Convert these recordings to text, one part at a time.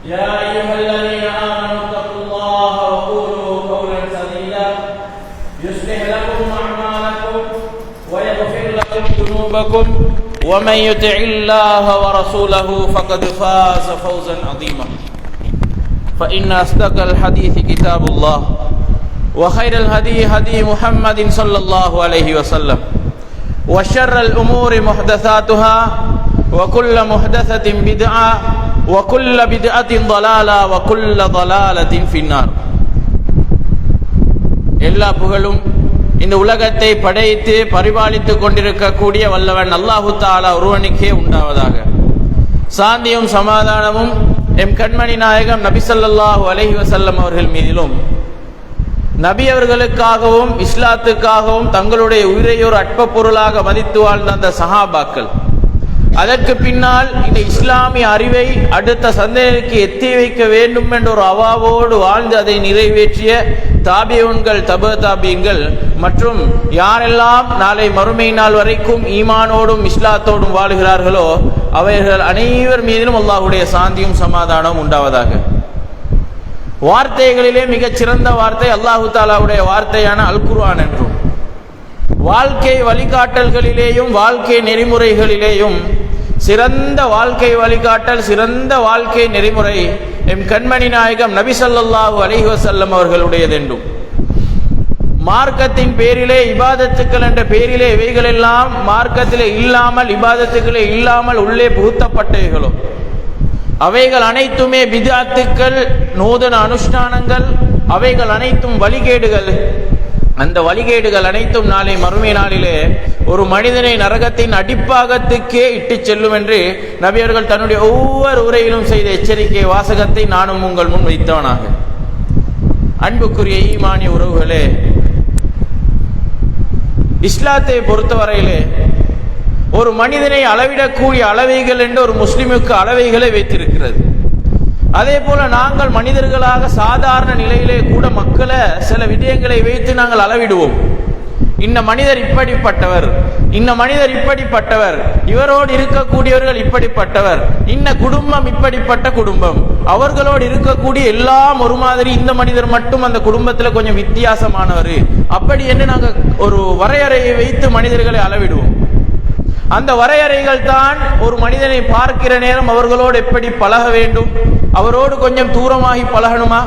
يا أيها الذين آمنوا اتقوا الله وقولوا قولا سديدا يصلح لكم أعمالكم ويغفر لكم ذنوبكم ومن يطع الله ورسوله فقد فاز فوزا عظيما فإن أصدق الحديث كتاب الله وخير الهدي هدي محمد صلى الله عليه وسلم وشر الأمور محدثاتها وكل محدثة بدعة وكل بدعة ضلالة وكل ضلالة في النار. எல்லா புகழும் இந்த உலகத்தை படைத்து பரிபாலித்துக் கொண்டிருக்கக்கூடிய வல்லவன் அல்லாஹு தஆலா ஒருவனுக்கே உண்டாவதாக. சாந்தியும் சமாதானமும் எம் கண்மணி நாயகம் நபி ஸல்லல்லாஹு அலைஹி வஸல்லம் அவர்கள் மீதிலும், நபி அவர்களுக்காகவும் இஸ்லாத்துக்காகவும் தங்களுடைய உயிரை ஒரு அற்ப பொருளாக மதித்து வாழ்ந்த அந்த சஹாபாக்கள், அதற்கு பின்னால் இந்த இஸ்லாமிய அறிவை அடுத்த சந்ததிக்கு எத்தி வைக்க வேண்டும் என்ற ஒரு அவாவோடு வாழ்ந்து அதை நிறைவேற்றிய தாபியூன்கள், தப தாபியங்கள் மற்றும் யாரெல்லாம் நாளை மறுமை நாள் வரைக்கும் ஈமானோடும் இஸ்லாத்தோடும் வாழுகிறார்களோ அவர்கள் அனைவர் மீதிலும் அல்லாஹ்வுடைய சாந்தியும் சமாதானமும் உண்டாவதாக. வார்த்தைகளிலே மிகச் சிறந்த வார்த்தை அல்லாஹு தாலாவுடைய வார்த்தையான அல் குர்ஆன் என்றும், வாழ்க்கை வழிகாட்டல்களிலேயும் வாழ்க்கை நெறிமுறைகளிலேயும் சிறந்த வாழ்க்கை வழிகாட்டல், சிறந்த வாழ்க்கை நெறிமுறை எம் கண்மணி நாயகம் நபி ஸல்லல்லாஹு அலைஹி வஸல்லம் அவர்களுடையதென்றும், மார்க்கத்தின் பேரிலே இபாதத்துக்கள் என்ற பேரிலே இவைகளெல்லாம் மார்க்கத்திலே இல்லாமல், இபாதத்துக்களே இல்லாமல் உள்ளே புகுத்தப்பட்டவைகளோ அவைகள் அனைத்துமே பித்அத்துக்கள், நூதன அனுஷ்டானங்கள், அவைகள் அனைத்தும் வழிகேடுகள். அந்த வழிகேடுகள் அனைத்தும் நாளை மறுமை நாளிலே ஒரு மனிதனை நரகத்தின் அடிப்பாகத்துக்கே இட்டு செல்லும் என்று நபியர்கள் தன்னுடைய ஒவ்வொரு உரையிலும் செய்த எச்சரிக்கை வாசகத்தை நானும் உங்கள் முன் வைத்தவனாக. அன்புக்குரிய ஈமானிய உறவுகளே, இஸ்லாத்தை பொறுத்தவரையிலே ஒரு மனிதனை அளவிடக்கூடிய அளவைகள் என்று ஒரு முஸ்லிமுக்கு அளவைகளை வைத்திருக்கிறது. அதே போல நாங்கள் மனிதர்களாக சாதாரண நிலையிலே கூட மக்களை சில விடயங்களை வைத்து நாங்கள் அளவிடுவோம். இந்த மனிதர் இப்படிப்பட்டவர், இந்த மனிதர் இப்படிப்பட்டவர், இவரோடு இருக்கக்கூடியவர்கள் இப்படிப்பட்டவர், இந்த குடும்பம் இப்படிப்பட்ட குடும்பம், அவர்களோடு இருக்கக்கூடிய எல்லாம் ஒரு மாதிரி, இந்த மனிதர் மட்டும் அந்த குடும்பத்தில் கொஞ்சம் வித்தியாசமானவர், அப்படி என்று நாங்கள் ஒரு வரையறையை வைத்து மனிதர்களை அளவிடுவோம். அந்த வரையறைகள் தான் ஒரு மனிதனை பார்க்கிற நேரம் அவர்களோடு எப்படி பழக வேண்டும், அவரோடு கொஞ்சம் தூரமாகி பழகணுமா,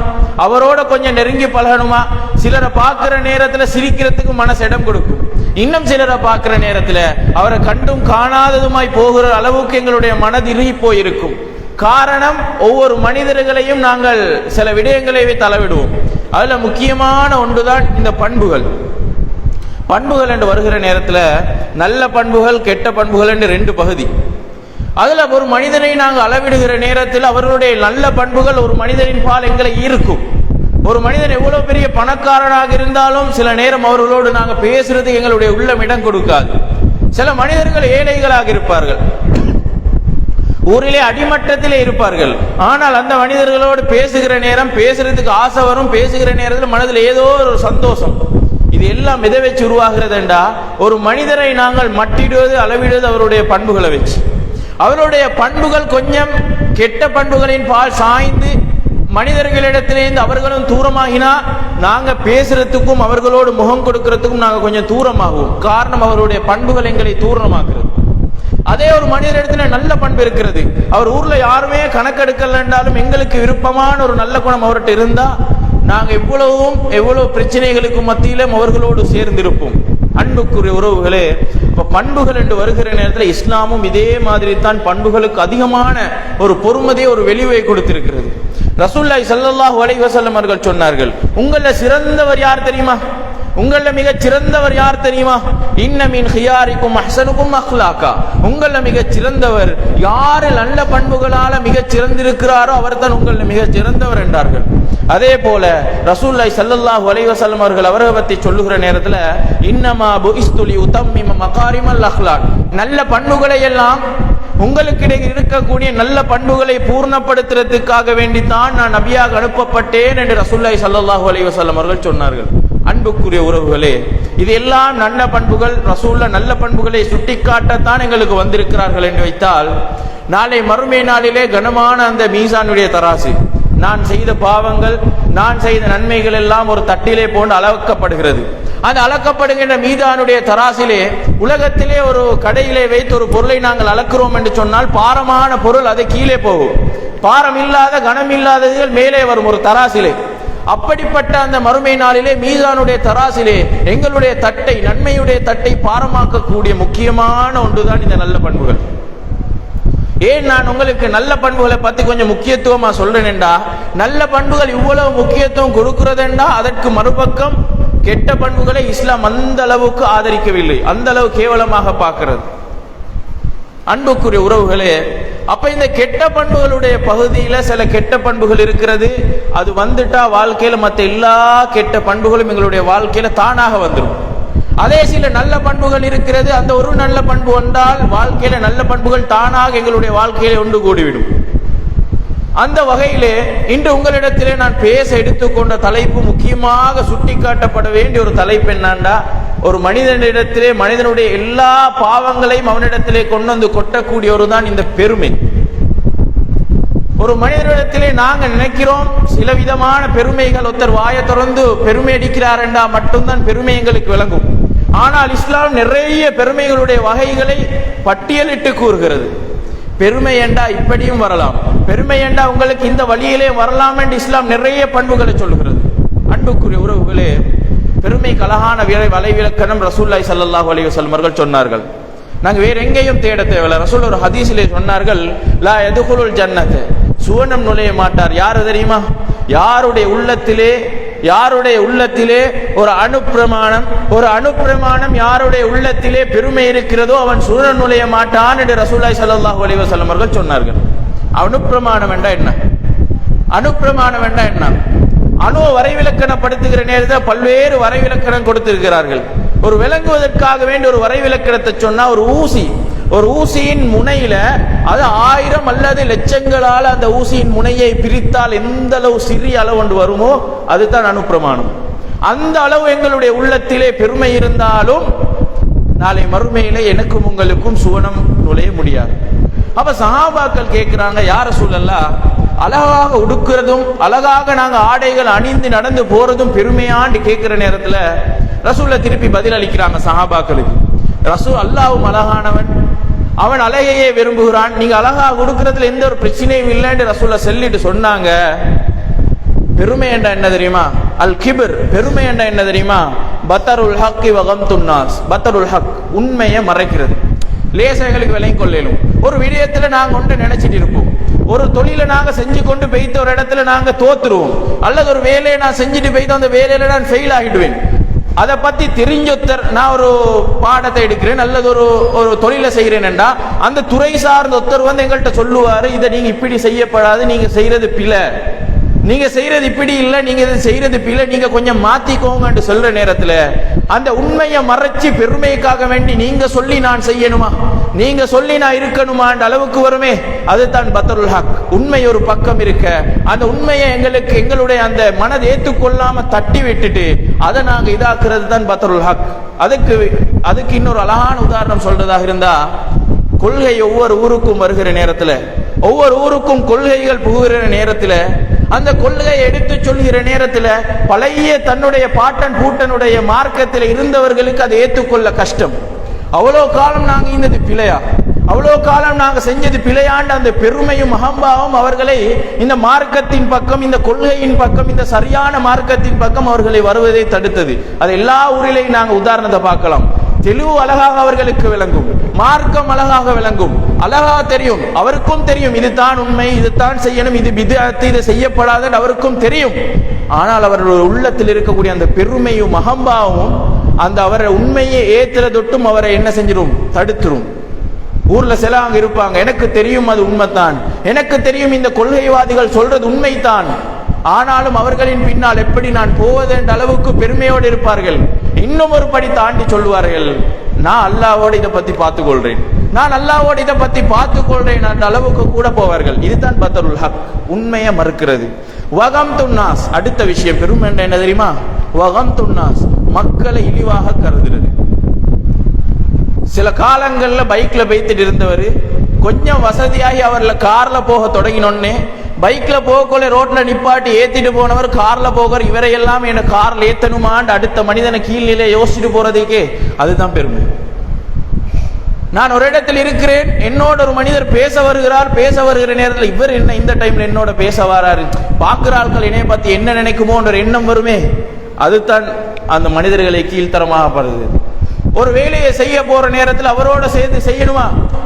அவரோட கொஞ்சம் நெருங்கி பழகணுமா, சிலரை பார்க்கிற நேரத்தில் சிரிக்கிறதுக்கு மனசு இடம் கொடுக்கும், இன்னும் சிலரை பார்க்கிற நேரத்தில் அவரை கண்டும் காணாததுமாய் போகிற அளவுக்கு எங்களுடைய மனது இறுகி போயிருக்கும். காரணம், ஒவ்வொரு மனிதர்களையும் நாங்கள் சில விடயங்களை வைத்து அளவிடுவோம். அதுல முக்கியமான ஒன்றுதான் இந்த பண்புகள். பண்புகள் என்று வருகிற நேரத்தில் நல்ல பண்புகள், கெட்ட பண்புகள் என்று ரெண்டு பகுதி. அதுல ஒரு மனிதனை நாங்கள் அளவிடுகிற நேரத்தில் அவர்களுடைய நல்ல பண்புகள் ஒரு மனிதனின் பால் எங்களை ஈர்க்கும். ஒரு மனிதன் எவ்வளவு பெரிய பணக்காரனாக இருந்தாலும் சில நேரம் அவர்களோடு நாங்கள் பேசுறது எங்களுடைய உள்ளம் இடம் கொடுக்காது. சில மனிதர்கள் ஏழைகளாக இருப்பார்கள், ஊரிலே அடிமட்டத்திலே இருப்பார்கள், ஆனால் அந்த மனிதர்களோடு பேசுகிற நேரம் பேசுறதுக்கு ஆசை வரும், பேசுகிற நேரத்தில் மனதில் ஏதோ ஒரு சந்தோஷம். இது எல்லாம் எதை வச்சு உருவாகிறது என்றா, ஒரு மனிதரை நாங்கள் மட்டிடுவது, அளவிடுவது அவருடைய பண்புகளை வச்சு. அவருடைய பண்புகள் கொஞ்சம் கெட்ட பண்புகளின் பால் சாய்ந்து மனிதர்களிடத்திலேருந்து அவர்களும் தூரமாகினா நாங்க பேசுறதுக்கும் அவர்களோடு முகம் கொடுக்கிறதுக்கும் நாங்க கொஞ்சம் தூரமாகுவோம். காரணம், அவருடைய பண்புகள் எங்களை தூரமாக்குறது. அதே ஒரு மனிதரிடத்துல நல்ல பண்பு இருக்கிறது, அவர் ஊர்ல யாருமே கணக்கெடுக்கல என்றாலும் எங்களுக்கு விருப்பமான ஒரு நல்ல குணம் அவர்கிட்ட இருந்தா நாங்க எவ்வளவு பிரச்சனைகளுக்கு மத்தியிலும் அவர்களோடு சேர்ந்திருப்போம். அன்புக்குரிய உறவுகளே, இப்ப பண்புகள் என்று வருகிற நேரத்தில் இஸ்லாமும் இதே மாதிரி தான் பண்புகளுக்கு அதிகமான ஒரு பொறுமதியை, ஒரு வெளிவை கொடுத்திருக்கிறது. ரசூலுல்லாஹி ஸல்லல்லாஹு அலைஹி வஸல்லம் அவர்கள் சொன்னார்கள், உங்கள சிறந்தவர் யார் தெரியுமா? உங்கள மிகச் சிறந்தவர் யார் தெரியுமா? இன்ன மின் ஹியாரிக்கும் அஹ்ஸனுக்கும் அக்லாகா. உங்கள மிகச் சிறந்தவர் யாரு நல்ல பண்புகளால மிகச் சிறந்திருக்கிறாரோ அவர் தான் உங்கள மிகச் சிறந்தவர் என்றார்கள். அதே போல ரசூலுல்லாஹி ஸல்லல்லாஹு அலைஹி வஸல்லம் அவர்கள் அவரை பற்றி சொல்லுகிற நேரத்தில் இன்னமா புஇஸ்து லி உதம்மிம மகாரிமல் அக்லாக், நல்ல பண்புகளை எல்லாம் உங்களுக்கிடையே இருக்கக்கூடிய நல்ல பண்புகளை பூர்ணப்படுத்துறதுக்காக வேண்டித்தான் நான் நபியாக அனுப்பப்பட்டேன் என்று ரசூலுல்லாஹி ஸல்லல்லாஹு அலைஹி வஸல்லம் அவர்கள் சொன்னார்கள். அன்புக்குரிய உறவுகளே, இது எல்லாம் நல்ல பண்புகள். ரசூலுல்லாஹ் நல்ல பண்புகளை சுட்டிக்காட்டத்தான் எங்களுக்கு வந்திருக்கிறார்கள் என்று வைத்தால், நாளை மறுமை நாளிலே கனமான அந்த மீசானுடைய தராசு, நான் செய்த பாவங்கள், நான் செய்த நன்மைகள் எல்லாம் ஒரு தட்டிலே போன்று அளக்கப்படுகிறது. அந்த அளக்கப்படுகின்ற மீதானுடைய தராசிலே உலகத்திலே ஒரு கடையிலே வைத்து ஒரு பொருளை நாங்கள் அளக்கிறோம் என்று சொன்னால் பாரமான பொருள் அது கீழே போகும், பாரம் இல்லாத கனம் இல்லாததுகள் மேலே வரும் ஒரு தராசிலே. அப்படிப்பட்ட அந்த மறுமை நாளிலே மீதானுடைய தராசிலே எங்களுடைய தட்டை, நன்மையுடைய தட்டை பாரமாக்கக்கூடிய முக்கியமான ஒன்றுதான் இந்த நல்ல பண்புகள். ஏன் நான் உங்களுக்கு நல்ல பண்புகளை பத்தி கொஞ்சம் முக்கியத்துவமா சொல்றேன்டா, நல்ல பண்புகள் இவ்வளவு முக்கியத்துவம் கொடுக்கிறதுண்டா அதற்கு மறுபக்கம் கெட்ட பண்புகளை இஸ்லாம் அந்த அளவுக்கு ஆதரிக்கவில்லை, அந்த அளவு கேவலமாக பார்க்கிறது. அன்புக்குரிய உறவுகளே, அப்ப இந்த கெட்ட பண்புகளுடைய பகுதியில சில கெட்ட பண்புகள் இருக்கிறது. அது வந்துட்டா வாழ்க்கையில மற்ற எல்லா கெட்ட பண்புகளும் எங்களுடைய வாழ்க்கையில தானாக வந்துடும். அதே சில நல்ல பண்புகள் இருக்கிறது, அந்த ஒரு நல்ல பண்பு வந்தால் வாழ்க்கையில நல்ல பண்புகள் தானாக எங்களுடைய வாழ்க்கையில ஒன்று கூடிவிடும். அந்த வகையிலே இன்று உங்களிடத்திலே நான் பேச எடுத்துக்கொண்ட தலைப்பு முக்கியமாக சுட்டிக்காட்டப்பட வேண்டிய ஒரு தலைப்பு என்னண்டா, ஒரு மனிதனிடத்திலே மனிதனுடைய எல்லா பாவங்களையும் அவனிடத்திலே கொண்டு வந்து கொட்டக்கூடியவரு தான் இந்த பெருமை. ஒரு மனிதனிடத்திலே நாங்க நினைக்கிறோம் சில விதமான பெருமைகள், ஒருத்தர் வாயை திறந்து பெருமை அடிக்கிறார் என்றா மட்டும்தான் பெருமை எங்களுக்கு விளங்கும். ஆனால் இஸ்லாம் நிறைய பெருமைகளுடைய வகைகளை பட்டியலிட்டு கூறுகிறது. பெருமை என்றா இப்படியும் வரலாம், பெருமை என்றா உங்களுக்கு இந்த வழியிலே வரலாம் என்று இஸ்லாம் நிறைய பண்புகளை சொல்கிறது. அன்புக்குரிய உறவுகளே, பெருமைக்கு அழகான வலைவிலக்கணம் ரசூலுல்லாஹி ஸல்லல்லாஹு அலைஹி வஸல்லம் அவர்கள் சொன்னார்கள். நாங்க வேற எங்கேயும் தேட தேவையில்லை. ரசூல் ஒரு ஹதீஸிலே சொன்னார்கள், லா யதுகுலுல் ஜன்னத, சுவனம் நுழைய மாட்டார். யாரு தெரியுமா? யாருடைய உள்ளத்திலே ஒரு அணுப்பிரமாணம் யாருடைய உள்ளத்திலே பெருமை இருக்கிறதோ அவன் சுவனம் நுழைய மாட்டான் என்று ரசூலுல்லாஹி ஸல்லல்லாஹு அலைஹி வஸல்லம் அவர்கள் சொன்னார்கள். அணுப்பிரமாணம் என்றா என்ன? அணுப்பிரமாணம் என்றா என்ன? அணு வரைவிலக்கணப்படுத்துகிற நேரத்தில் பல்வேறு வரைவிலக்கணம் கொடுத்திருக்கிறார்கள். ஒரு விளங்குவதற்காக வேண்டி ஒரு வரைவிலக்கணத்தை சொன்னா, ஒரு ஊசியின் முனையில அது 1000 அல்லது லட்சங்களால் அந்த ஊசியின் முனையை பிரித்தால் எந்த அளவு சிறிய அளவு ஒன்று வருமோ அதுதான் அணுப்பிரமாணம். அந்த அளவு எங்களுடைய உள்ளத்திலே பெருமை இருந்தாலும் நாளை மறுமையிலே எனக்கும் உங்களுக்கும் சுவனம் நுழைய முடியாது. அப்ப சஹாபாக்கள் கேட்கிறாங்க, யார் ரசூலல்லாஹ், அழகாக உடுக்கிறதும் அழகாக நாங்க ஆடைகள் அணிந்து நடந்து போறதும் பெருமையாண்டு கேட்கிற நேரத்துல ரசூல்ல திருப்பி பதில் அளிக்கிறாங்க சஹாபாக்களுக்கு. ரசூல் அல்லாஹ்வும் அழகானவன், அவன் அழகையே விரும்புகிறான், நீங்க அழகாக உடுக்கிறதுல எந்த ஒரு பிரச்சனையும் இல்லைன்னு ரசூல்ல சொல்லிட்டு சொன்னாங்க. பெருமை என்றா என்ன தெரியுமா? அல் கிபர், பெருமை என்றா என்ன தெரியுமா? பத்தருல் ஹக்கி வகம்துன் நாஸ், பத்தருல் ஹக், உண்மையை மறைக்கிறது. லேசங்களுக்கு விலை கொள்ளலும். ஒரு விடயத்துல நாங்க ஒன்று நினைச்சிட்டு இருப்போம், ஒரு தொழிலை நாங்க செஞ்சு கொண்டு போய்த்த ஒரு இடத்துல நாங்க தோத்துருவோம், அல்லது ஒரு வேலையை நான் செஞ்சுட்டு போய்த்து அந்த வேலையில நான் ஃபெயில் ஆகிடுவேன். அதை பத்தி தெரிஞ்சொத்தர் நான் ஒரு பாடத்தை எடுக்கிறேன் அல்லது ஒரு தொழிலை செய்கிறேன் என்றா அந்த துறை சார்ந்த ஒருத்தர் வந்து எங்கள்கிட்ட சொல்லுவாரு, இதை நீங்க இப்படி செய்யப்படாது, நீங்க செய்யறது பிழை, நீங்க செய்யறது இப்படி இல்லை, நீங்க இதை செய்யறது பிழை, நீங்க கொஞ்சம் மாத்திக்கோங்க சொல்ற நேரத்துல அந்த உண்மையை மறைச்சு பெருமைக்காக வேண்டி நீங்க சொல்லி நான் செய்யணுமா, நீங்க சொல்லி நான் இருக்கணுமான்ற அளவுக்கு வருமே, அதுதான் பத்தருல் ஹக். உண்மை ஒரு பக்கம் இருக்க அந்த உண்மையை எங்களுடைய அந்த மனதை ஏற்றுக்கொள்ளாம தட்டி விட்டுட்டு அதை நாங்க இதாக்குறது தான் பத்தருல் ஹக். அதுக்கு இன்னொரு அழகான உதாரணம் சொல்றதாக இருந்தா, கொள்கை ஒவ்வொரு ஊருக்கும் வருகிற நேரத்துல, ஒவ்வொரு ஊருக்கும் கொள்கைகள் புகுகிற நேரத்துல, அந்த கொள்கையை எடுத்து சொல்கிற நேரத்துல பழைய தன்னுடைய பாட்டன் பூட்டனுடைய மார்க்கத்தில் இருந்தவர்களுக்கு அதை ஏற்றுக்கொள்ள கஷ்டம். அவ்வளோ காலம் நாங்க இருந்தது பிழையா, அவ்வளோ காலம் நாங்க செஞ்சது பிழையாண்ட அந்த பெருமையும் அகம்பாவும் அவர்களை இந்த மார்க்கத்தின் பக்கம், இந்த கொள்கையின் பக்கம், இந்த சரியான மார்க்கத்தின் பக்கம் அவர்களை வருவதை தடுத்தது. அது எல்லா ஊரிலையும் நாங்க உதாரணத்தை பார்க்கலாம். தெளிவு அழகாக அவர்களுக்கு விளங்கும், மார்க்கம் அழகாக விளங்கும், அழகா தெரியும், அவருக்கும் தெரியும் இதுதான் உண்மை, இதுதான் செய்யணும், இது பித்அத், இது செய்யப்படாத அவருக்கும் தெரியும். ஆனால் அவருடைய உள்ளத்தில் இருக்கக்கூடிய அந்த பெருமையும் அகம்பாவும் அந்த அவரை உண்மையை ஏத்துற தொட்டும் அவரை என்ன செஞ்சிடும், தடுத்துரும். ஊர்ல சிலவங்க இருப்பாங்க, எனக்கு தெரியும் அது உண்மைத்தான், எனக்கு தெரியும் இந்த கொள்கைவாதிகள் சொல்றது உண்மைதான், ஆனாலும் அவர்களின் பின்னால் எப்படி நான் போவது என்ற அளவுக்கு பெருமையோடு இருப்பார்கள். இன்னும் ஒரு படி தாண்டி சொல்லுவார்கள், நான் அல்லாஹ்வோடு இதை பத்தி பார்த்துக் கொள்றேன், நான் அல்லாஹ்வோடு இதை பத்தி பார்த்துக் கொள்றேன் என்ற அளவுக்கு கூட போவார்கள். இதுதான் பத்தருல் ஹக், உண்மையை மறுக்கிறது. வகம்துன் நாஸ், அடுத்த விஷயம் பெருமை என்ன தெரியுமா? வகம்துன் நாஸ், மக்களை இழிவாக கருதுறது. சில காலங்கள்ல பைக்ல போய்த்துட்டு இருந்தவர் கொஞ்சம் வசதியாகி அவர்ல கார்ல போக தொடங்கினோன்னே பைக்ல போகக்குள்ள ரோட்ல நிப்பாட்டி ஏத்திட்டு போனவர் கார்ல போகிற இவரையெல்லாம் என்ன கார்ல ஏத்தணுமான்னு அடுத்த மனிதனை கீழ்நிலை யோசிச்சுட்டு போறதுக்கே அதுதான் பெருமை. நான் ஒரு இடத்தில் இருக்கிறேன், என்னோட ஒரு மனிதர் பேச வருகிற நேரத்தில் இவர் என்ன இந்த டைம்ல என்னோட பேச வராரு, பார்க்கிற ஆட்கள் என்னைய பார்த்து என்ன நினைக்குமோன்ற எண்ணம் வருமே, அதுதான் அந்த மனிதர்களை கீழ்த்தரமாக படுது. ஒரு வேலையை செய்ய போற நேரத்தில் அவரோட சேர்ந்து செய்யணுமா,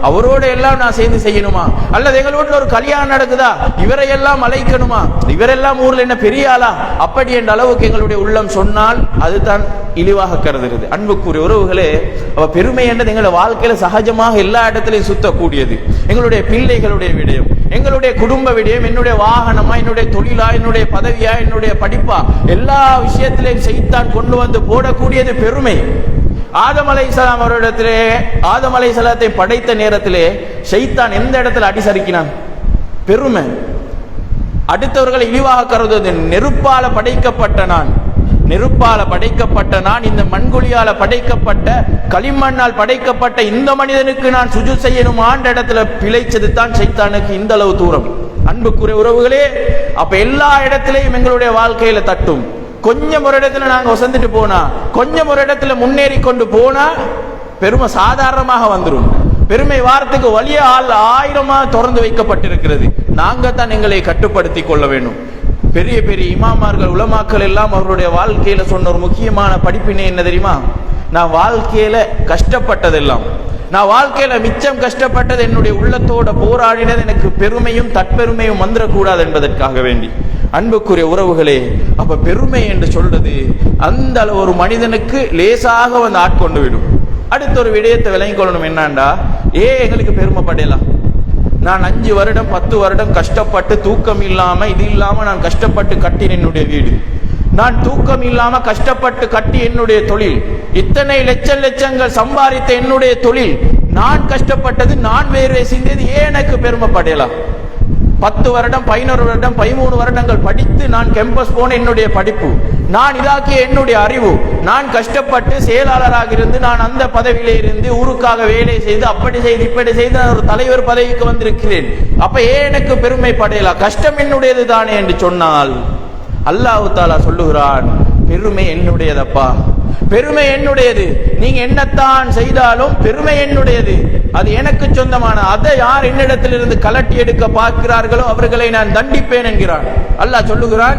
அவரோட எல்லாம் நான் சேர்ந்து செய்யணுமா, அல்லது எங்கள் வீட்டில் ஒரு கல்யாணம் நடக்குதா இவரையெல்லாம் அழைக்கணுமா, இவரெல்லாம் ஊர்ல என்ன பெரிய ஆளா, அப்படி என்ற அளவுக்கு எங்களுடைய உள்ளம் சொன்னால் அதுதான் இழிவாக கருதுகிறது. அன்புக்குரிய உறவுகளே, அவ பெருமை என்றது எங்களை வாழ்க்கையில சகஜமாக எல்லா இடத்திலையும் சுத்தக்கூடியது. எங்களுடைய பிள்ளைகளுடைய விடயம், எங்களுடைய குடும்ப விடயம், என்னுடைய வாகனமா, என்னுடைய தொழிலா, என்னுடைய பதவியா, என்னுடைய படிப்பா, எல்லா விஷயத்திலையும் செய்தான் கொண்டு வந்து போடக்கூடியது பெருமை. ஆதம் அலைஹிஸ்ஸலாம் அவரிடத்திலே, ஆதம் அலைஹிஸ்ஸலாத்தை படைத்த நேரத்திலே ஷைத்தான் எந்த இடத்துல அடிசறுக்கினான்? பெருமை. அடுத்தவர்களை இழிவாக கருதுவது. நெருப்பால படைக்கப்பட்ட நான், இந்த மண்குழியால படைக்கப்பட்ட களிமண்ணால் படைக்கப்பட்ட இந்த மனிதனுக்கு நான் சுஜூத் செய்யணுமான்ற இடத்துல பிழைச்சது தான் ஷைத்தானுக்கு இந்த அளவு தூரம். அன்புக்குரிய உறவுகளே, அப்ப எல்லா இடத்திலையும் எங்களுடைய வாழ்க்கையில தட்டும். கொஞ்சம் ஒரு இடத்துல நாங்க வசந்துட்டு போனா, கொஞ்சம் ஒரு இடத்துல முன்னேறி கொண்டு போனா பெருமை சாதாரணமாக வந்துடும். பெருமை வாரத்துக்கு வழிய ஆயிரமா திறந்து வைக்கப்பட்டிருக்கிறது. நாங்க தான் எங்களை கட்டுப்படுத்தி கொள்ள வேண்டும். பெரிய பெரிய இமாமார்கள், உலமாக்கள் எல்லாம் அவருடைய வாழ்க்கையில சொன்ன ஒரு முக்கியமான படிப்பினை என்ன தெரியுமா? நான் வாழ்க்கையில கஷ்டப்பட்டதெல்லாம், நான் வாழ்க்கையில மிச்சம் கஷ்டப்பட்டது என்னுடைய உள்ளத்தோட போராடினது எனக்கு பெருமையும் தற்பெருமையும் வந்துடக்கூடாது என்பதற்காக வேண்டி. அன்புக்குரிய உறவுகளே, அப்ப பெருமை என்று சொல்றது அந்த அளவு ஒரு மனிதனுக்கு லேசாக வந்து ஆட்கொண்டு விடும். அடுத்த ஒரு விடயத்தை விளங்கிக் கொள்ளணும். என்னண்டா, எங்களுக்கு பெருமைப்படலாம். நான் 5 வருடம் 10 வருடம் கஷ்டப்பட்டு தூக்கம் இல்லாம இது இல்லாம நான் கஷ்டப்பட்டு கட்டின என்னுடைய வீடு, நான் தூக்கம் இல்லாம கஷ்டப்பட்டு கட்டி என்னுடைய தொழில், இத்தனை லட்சங்கள் சம்பாதித்த என்னுடைய தொழில், நான் கஷ்டப்பட்டது, நான் வேர்வை சிந்தது, எனக்கு பெருமைப்படலாம். 10 வருடம் 11 வருடம் 13 வருடங்கள் படித்து நான் கேம்பஸ் போன என்னுடைய படிப்பு, நான் இதாக்கிய என்னுடைய அறிவு, நான் கஷ்டப்பட்டு செயலாளராக இருந்து நான் அந்த பதவியிலே இருந்து ஊருக்காக வேலை செய்து அப்படி செய்து இப்படி செய்து நான் ஒரு தலைவர் பதவிக்கு வந்திருக்கிறேன். அப்ப எனக்கு பெருமைப்படலாம், கஷ்டம் என்னுடையது தானே என்று சொன்னால் அல்லாஹ் தஆலா சொல்லுகிறான், பெருமை என்னுடையதப்பா, பெருமை என்னுடையது. நீங்க என்னத்தான் செய்தாலும் பெருமை என்னுடையது, அது எனக்கு சொந்தமான. அதை யார் என்னிடத்திலிருந்து கலட்டி எடுக்க பார்க்கிறார்களோ அவர்களை நான் தண்டிப்பேன் என்கிறான் அல்லாஹ் சொல்லுகிறான்.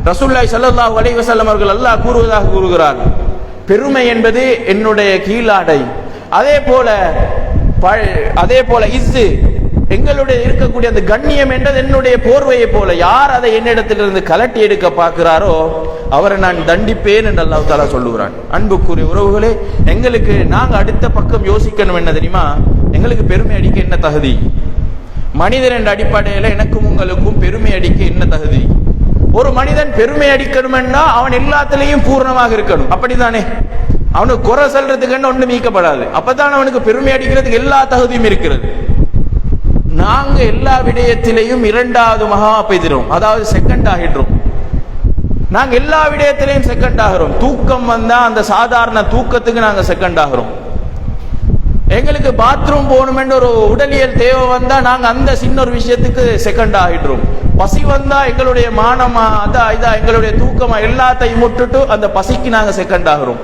ரசூலுல்லாஹி ஸல்லல்லாஹு அலைஹி வஸல்லம் அவர்கள் அல்லாஹ் கூறுவதாக கூறுகிறார், பெருமை என்பது என்னுடைய கீழாடை. அதே போல இஸ்ஸு, எங்களுடைய இருக்கக்கூடிய அந்த கண்ணியம் என்றது என்னுடைய போர்வையை போல. யார் அதை என்னிடத்திலிருந்து கலட்டி எடுக்க பார்க்கிறாரோ அவரை நான் தண்டிப்பேன் என்று அல்லாஹ் தஆலா சொல்லுகிறான். அன்புக்குரிய உறவுகளே, எங்களுக்கு நாங்க அடுத்த பக்கம் யோசிக்கணும். என்ன தெரியுமா? எங்களுக்கு பெருமை அடிக்க என்ன தகுதி? மனிதன் என்ற அடிப்படையில் எனக்கும் உங்களுக்கும் பெருமை அடிக்க என்ன தகுதி? ஒரு மனிதன் பெருமை அடிக்கணும்னா அவன் எல்லாத்திலையும் பூர்ணமாக இருக்கணும், அப்படித்தானே? அவனுக்கு குறை சொல்றதுக்கு என்ன ஒண்ணு மீக்கப்படாது. அப்பதான் அவனுக்கு பெருமை அடிக்கிறதுக்கு எல்லா தகுதியும் இருக்கிறது. நாங்க எல்லா விடயத்திலையும் 2வது மகா பெய்திரும், அதாவது செகண்ட் ஆகிடுறோம். நாங்க எல்லா விடயத்திலையும் செகண்ட் ஆகிறோம். தூக்கம் வந்தா அந்த சாதாரண தூக்கத்துக்கு நாங்க செகண்ட் ஆகிறோம். எங்களுக்கு பாத்ரூம் போகணுமென்று ஒரு உடலியல் தேவை வந்தா நாங்க அந்த சின்ன ஒரு விஷயத்துக்கு செகண்ட் ஆகிடுறோம். பசி வந்தா எங்களுடைய மானமா இதா எங்களுடைய தூக்கமா எல்லாத்தையும் விட்டுட்டு அந்த பசிக்கு நாங்க செகண்ட் ஆகிறோம்,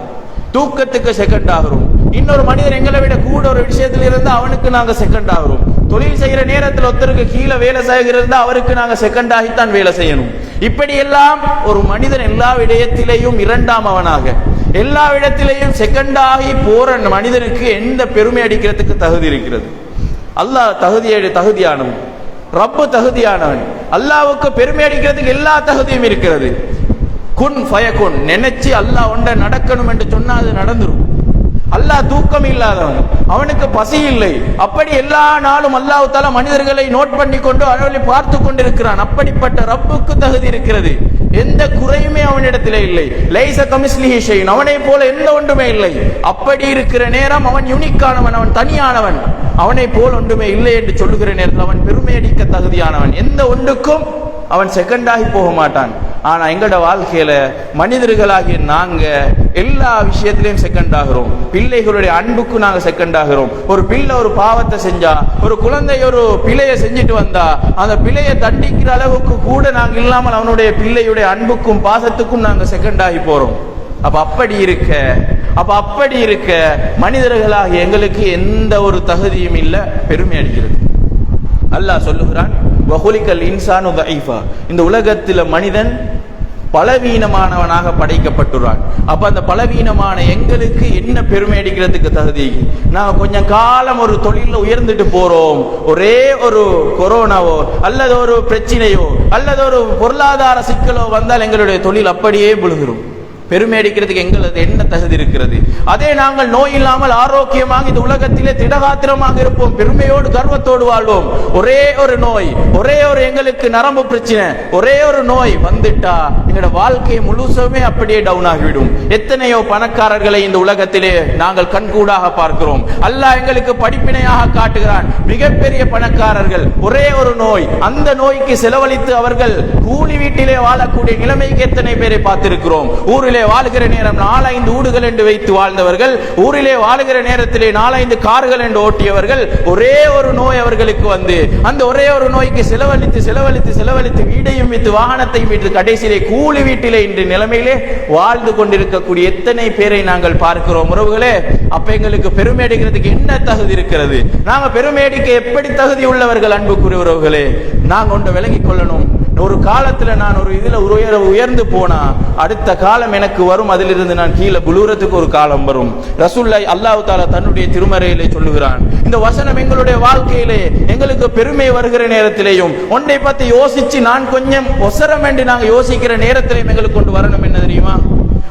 தூக்கத்துக்கு செகண்ட் ஆகிறோம். இன்னொரு மனிதன் எங்களை விட கூட ஒரு விஷயத்துல இருந்தா அவனுக்கு நாங்க செகண்ட் ஆகிறோம். தொழில் செய்யற நேரத்தில் ஒருத்தருக்கு கீழே வேலை செய்கிறது அவருக்கு நாங்க செகண்ட் ஆகித்தான் வேலை செய்யணும். இப்படி எல்லாம் ஒரு மனிதன் எல்லா விடயத்திலேயும் 2ஆம் அவனாக, எல்லா இடத்திலேயும் செகண்ட் ஆகி போற மனிதனுக்கு எந்த பெருமை அடிக்கிறதுக்கு தகுதி இருக்கிறது? அல்லாஹ் தகுதியானவன், ரப்பு தகுதியானவன். அல்லாஹ்வுக்கு பெருமை அடிக்கிறதுக்கு எல்லா தகுதியும் இருக்கிறது. குன் ஃபயகுன், நினைச்சு அல்லாஹ் ஒன்றை நடக்கணும் என்று சொன்னா அது நடந்துரும். அல்லாஹ் தூக்கம் இல்லாதவன், அவனுக்கு பசி இல்லை. அப்படி எல்லா நாளும் அல்லாஹ் தஆலா மனிதர்களை நோட் பண்ணி கொண்டு அவர்களை பார்த்து கொண்டிருக்கிறான். அப்படிப்பட்ட ரப்புக்கு தகுதி இருக்கிறது, எந்த குறையுமே அவனிடத்திலே இல்லை. லைஸ கமிஸ்லிஹி ஷைன், அவனை போல எந்த ஒன்றுமே இல்லை. அப்படி இருக்கிற நேரம் அவன் யூனிக்கானவன், அவன் தனியானவன், அவனை போல் ஒன்றுமே இல்லை என்று சொல்லுகிற நேரத்தில் அவன் பெருமை அடிக்க தகுதியானவன். எந்த ஒன்றுக்கும் அவன் செகண்டாகி போக மாட்டான். ஆனா எங்களோட வாழ்க்கையில மனிதர்களாகிய நாங்க எல்லா விஷயத்திலையும் செகண்ட் ஆகிறோம். பிள்ளைகளுடைய அன்புக்கு நாங்க செகண்ட் ஆகிறோம். ஒரு பிள்ளை ஒரு பாவத்தை செஞ்சா, ஒரு குழந்தை ஒரு பிழையை செஞ்சுட்டு வந்தா, அந்த பிழையை தண்டிக்கிற அளவுக்கு கூட நாங்க இல்லாமல் அவனுடைய பிள்ளையுடைய அன்புக்கும் பாசத்துக்கும் நாங்க செகண்ட் ஆகி போறோம். அப்படி இருக்க மனிதர்களாக எங்களுக்கு எந்த ஒரு தகுதியும் இல்லை பெருமை அடிக்கிறது. அல்லாஹ் சொல்லுகிறான், வஹுலிகல் இன்சானு தஈஃபா, இந்த உலகத்தில் மனிதன் பலவீனமானவனாக படைக்கப்பட்டுறான். அப்ப அந்த பலவீனமான எங்களுக்கு என்ன பெருமை அடிக்கிறதுக்கு தகுதி? நாங்க கொஞ்சம் காலம் ஒரு தொழில உயர்ந்துட்டு போறோம், ஒரே ஒரு கொரோனாவோ அல்லது ஒரு பிரச்சனையோ அல்லது ஒரு பொருளாதார சிக்கலோ வந்தால் எங்களுடைய தொழில் அப்படியே விழுகிறோம். பெருமை அடிக்கிறதுக்கு எங்களது என்ன தகுதி இருக்கிறது? அதே நாங்கள் நோய் இல்லாமல் ஆரோக்கியமாக இந்த உலகத்திலே திடகாத்திரமாக இருப்போம், பெருமையோடு கர்வத்தோடு வாழ்வோம். ஒரே ஒரு நோய், ஒரே ஒரு எங்களுக்கு நரம்பு பிரச்சனை, ஒரே ஒரு நோய் வந்துட்டா எங்களோட வாழ்க்கை முழுசுமே அப்படியே டவுன் ஆகிவிடும். எத்தனையோ பணக்காரர்களை இந்த உலகத்திலே நாங்கள் கண்கூடாக பார்க்கிறோம். அல்லாஹ் எங்களுக்கு படிப்பினையாக காட்டுகிறான். மிகப்பெரிய பணக்காரர்கள், ஒரே ஒரு நோய், அந்த நோய்க்கு செலவழித்து அவர்கள் கூலி வீட்டிலே வாழக்கூடிய நிலைமைக்கு எத்தனை பேரை பார்த்திருக்கிறோம். ஊரிலே வாழுகிற நேரம் 4-5 வீடுகள் என்று வைத்து வாழ்ந்தவர்கள், ஊரிலே வாழுகிற நேரத்திலே 4-5 கார்கள் என்று ஓட்டியவர்கள், ஒரே ஒரு நோய் அவர்களுக்கு வந்து அந்த ஒரே ஒரு நோய்க்கு செலவழித்து வீடையும் வித்து வாகனத்தையும் விட்டு கடைசியிலே கூலி வீட்டிலே இன்று நிலைமையிலே வாழ்ந்து கொண்டிருக்கக்கூடிய எத்தனை பேரை நாங்கள் பார்க்கிறோம். உறவுகளே, அப்ப எங்களுக்கு பெருமை அடிக்கிறதுக்கு என்ன தகுதி இருக்கிறது? நாங்க பெருமை அடிக்க எப்படி தகுதி உள்ளவர்கள்? அன்புக்குரிய உறவுகளே, நாங்க ஒன்றை விளங்கிக் கொள்ளணும். ஒரு காலத்துல நான் ஒரு இதுல உயர்ந்து போனா அடுத்த காலம் எனக்கு வரும், அதிலிருந்து நான் கீழே புலூரத்துக்கு ஒரு காலம் வரும். ரசூலுல்லாஹி அல்லாஹ் தஆலா தன்னுடைய திருமறையிலே சொல்லுகிறான். இந்த வசனம் எங்களுடைய வாழ்க்கையிலே எங்களுக்கு பெருமை வருகிற நேரத்திலேயும் ஒன்றை பத்தி யோசிச்சு நான் கொஞ்சம் ஒசரம் என்று நாங்க யோசிக்கிற நேரத்திலேயும் எங்களுக்கு கொண்டு வரணும். என்ன தெரியுமா?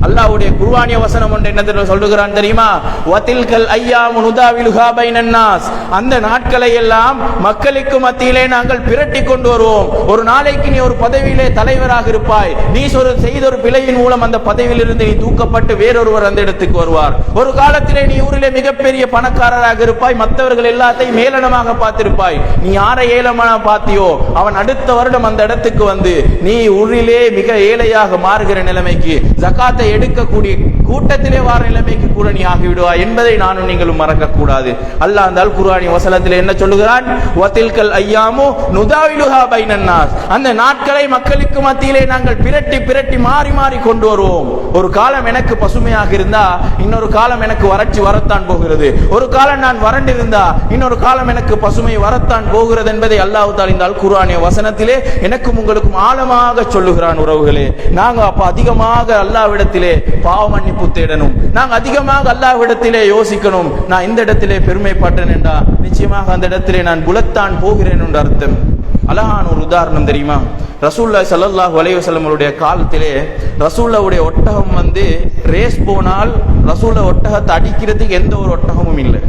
அல்லாஹ்வுடைய குர்ஆனிய வசனம் ஒன்று என்ன சொல்லுகிறான் தெரியுமா? வதில்கல் அய்யாமு நுதாவிலுஹா பைனன் நாஸ், அந்த நாட்களை எல்லாம் மக்களுக்கு மத்தியிலே நாங்கள் பிரட்டி கொண்டு வருவோம். ஒரு நாளைக்கு நீ ஒரு பதவியிலே தலைவராக இருப்பாய், நீ செய்த ஒரு பிழையின் மூலம் அந்த பதவியிலிருந்து நீ தூக்கப்பட்டு வேறொருவர் அந்த இடத்துக்கு வருவார். ஒரு காலத்திலே நீ ஊரிலே மிகப்பெரிய பணக்காரராக இருப்பாய், மற்றவர்கள் எல்லாத்தையும் ஏளனமாக பார்த்திருப்பாய். நீ யாரை ஏளனமாக பார்த்தியோ அவன் அடுத்த வருடம் அந்த இடத்துக்கு வந்து நீ ஊரிலே மிக ஏழையாக மாறுகிற நிலைமைக்கு, ஜகாத்தை எடுக்கக்கூடிய கூட்டத்திலே வார நிலைமைக்கு கூட நீ ஆகிவிடுவாய் என்பதை நானும் நீங்களும் மறக்க கூடாது. அல்லாஹ் அந்த குர்ஆனிய வசனத்திலே என்ன சொல்லுகிறான்? வதில்கல் அய்யாமு நுதாவிலுஹா பைனன் நாஸ், அந்த நாட்களை மக்களுக்கு மத்தியிலே நாங்கள் பிரட்டி மாறி கொண்டு வருவோம். ஒரு காலம் எனக்கு பசுமையாக இருந்தா இன்னொரு காலம் எனக்கு வறட்சி வரத்தான் போகிறது. ஒரு காலம் நான் வறண்டு இருந்தா இன்னொரு காலம் எனக்கு பசுமை வரத்தான் போகிறது என்பதை அல்லாஹ் தஆலா இந்த குர்ஆனிய வசனத்திலே எனக்கும் உங்களுக்கும் ஆழமாக சொல்லுகிறான். உறவுகளே, நாங்க அப்ப அதிகமாக அல்லாஹ்விடத்திலே பாவ மன்னிப்பு தேடணும். நாங்க அதிகமாக அல்லாஹ்விடத்திலே யோசிக்கணும். நான் இந்த இடத்திலே பெருமைப்பட்டேன் என்றா நிச்சயமாக அந்த இடத்திலே நான் புலத்தான் போகிறேன் என்று அர்த்தம். அழகான ஒரு உதாரணம் தெரியுமா? ரசூலுல்லாஹி ஸல்லல்லாஹு அலைஹி வஸல்லம் அவருடைய காலத்திலே ரசூலுல்லாஹ்வுடைய ஒட்டகம் வந்து ரேஸ் போனால் ரசூலுல்லாஹ் ஒட்டகத்தை அடிக்கிறதுக்கு எந்த ஒரு ஒட்டகமும் இல்லை.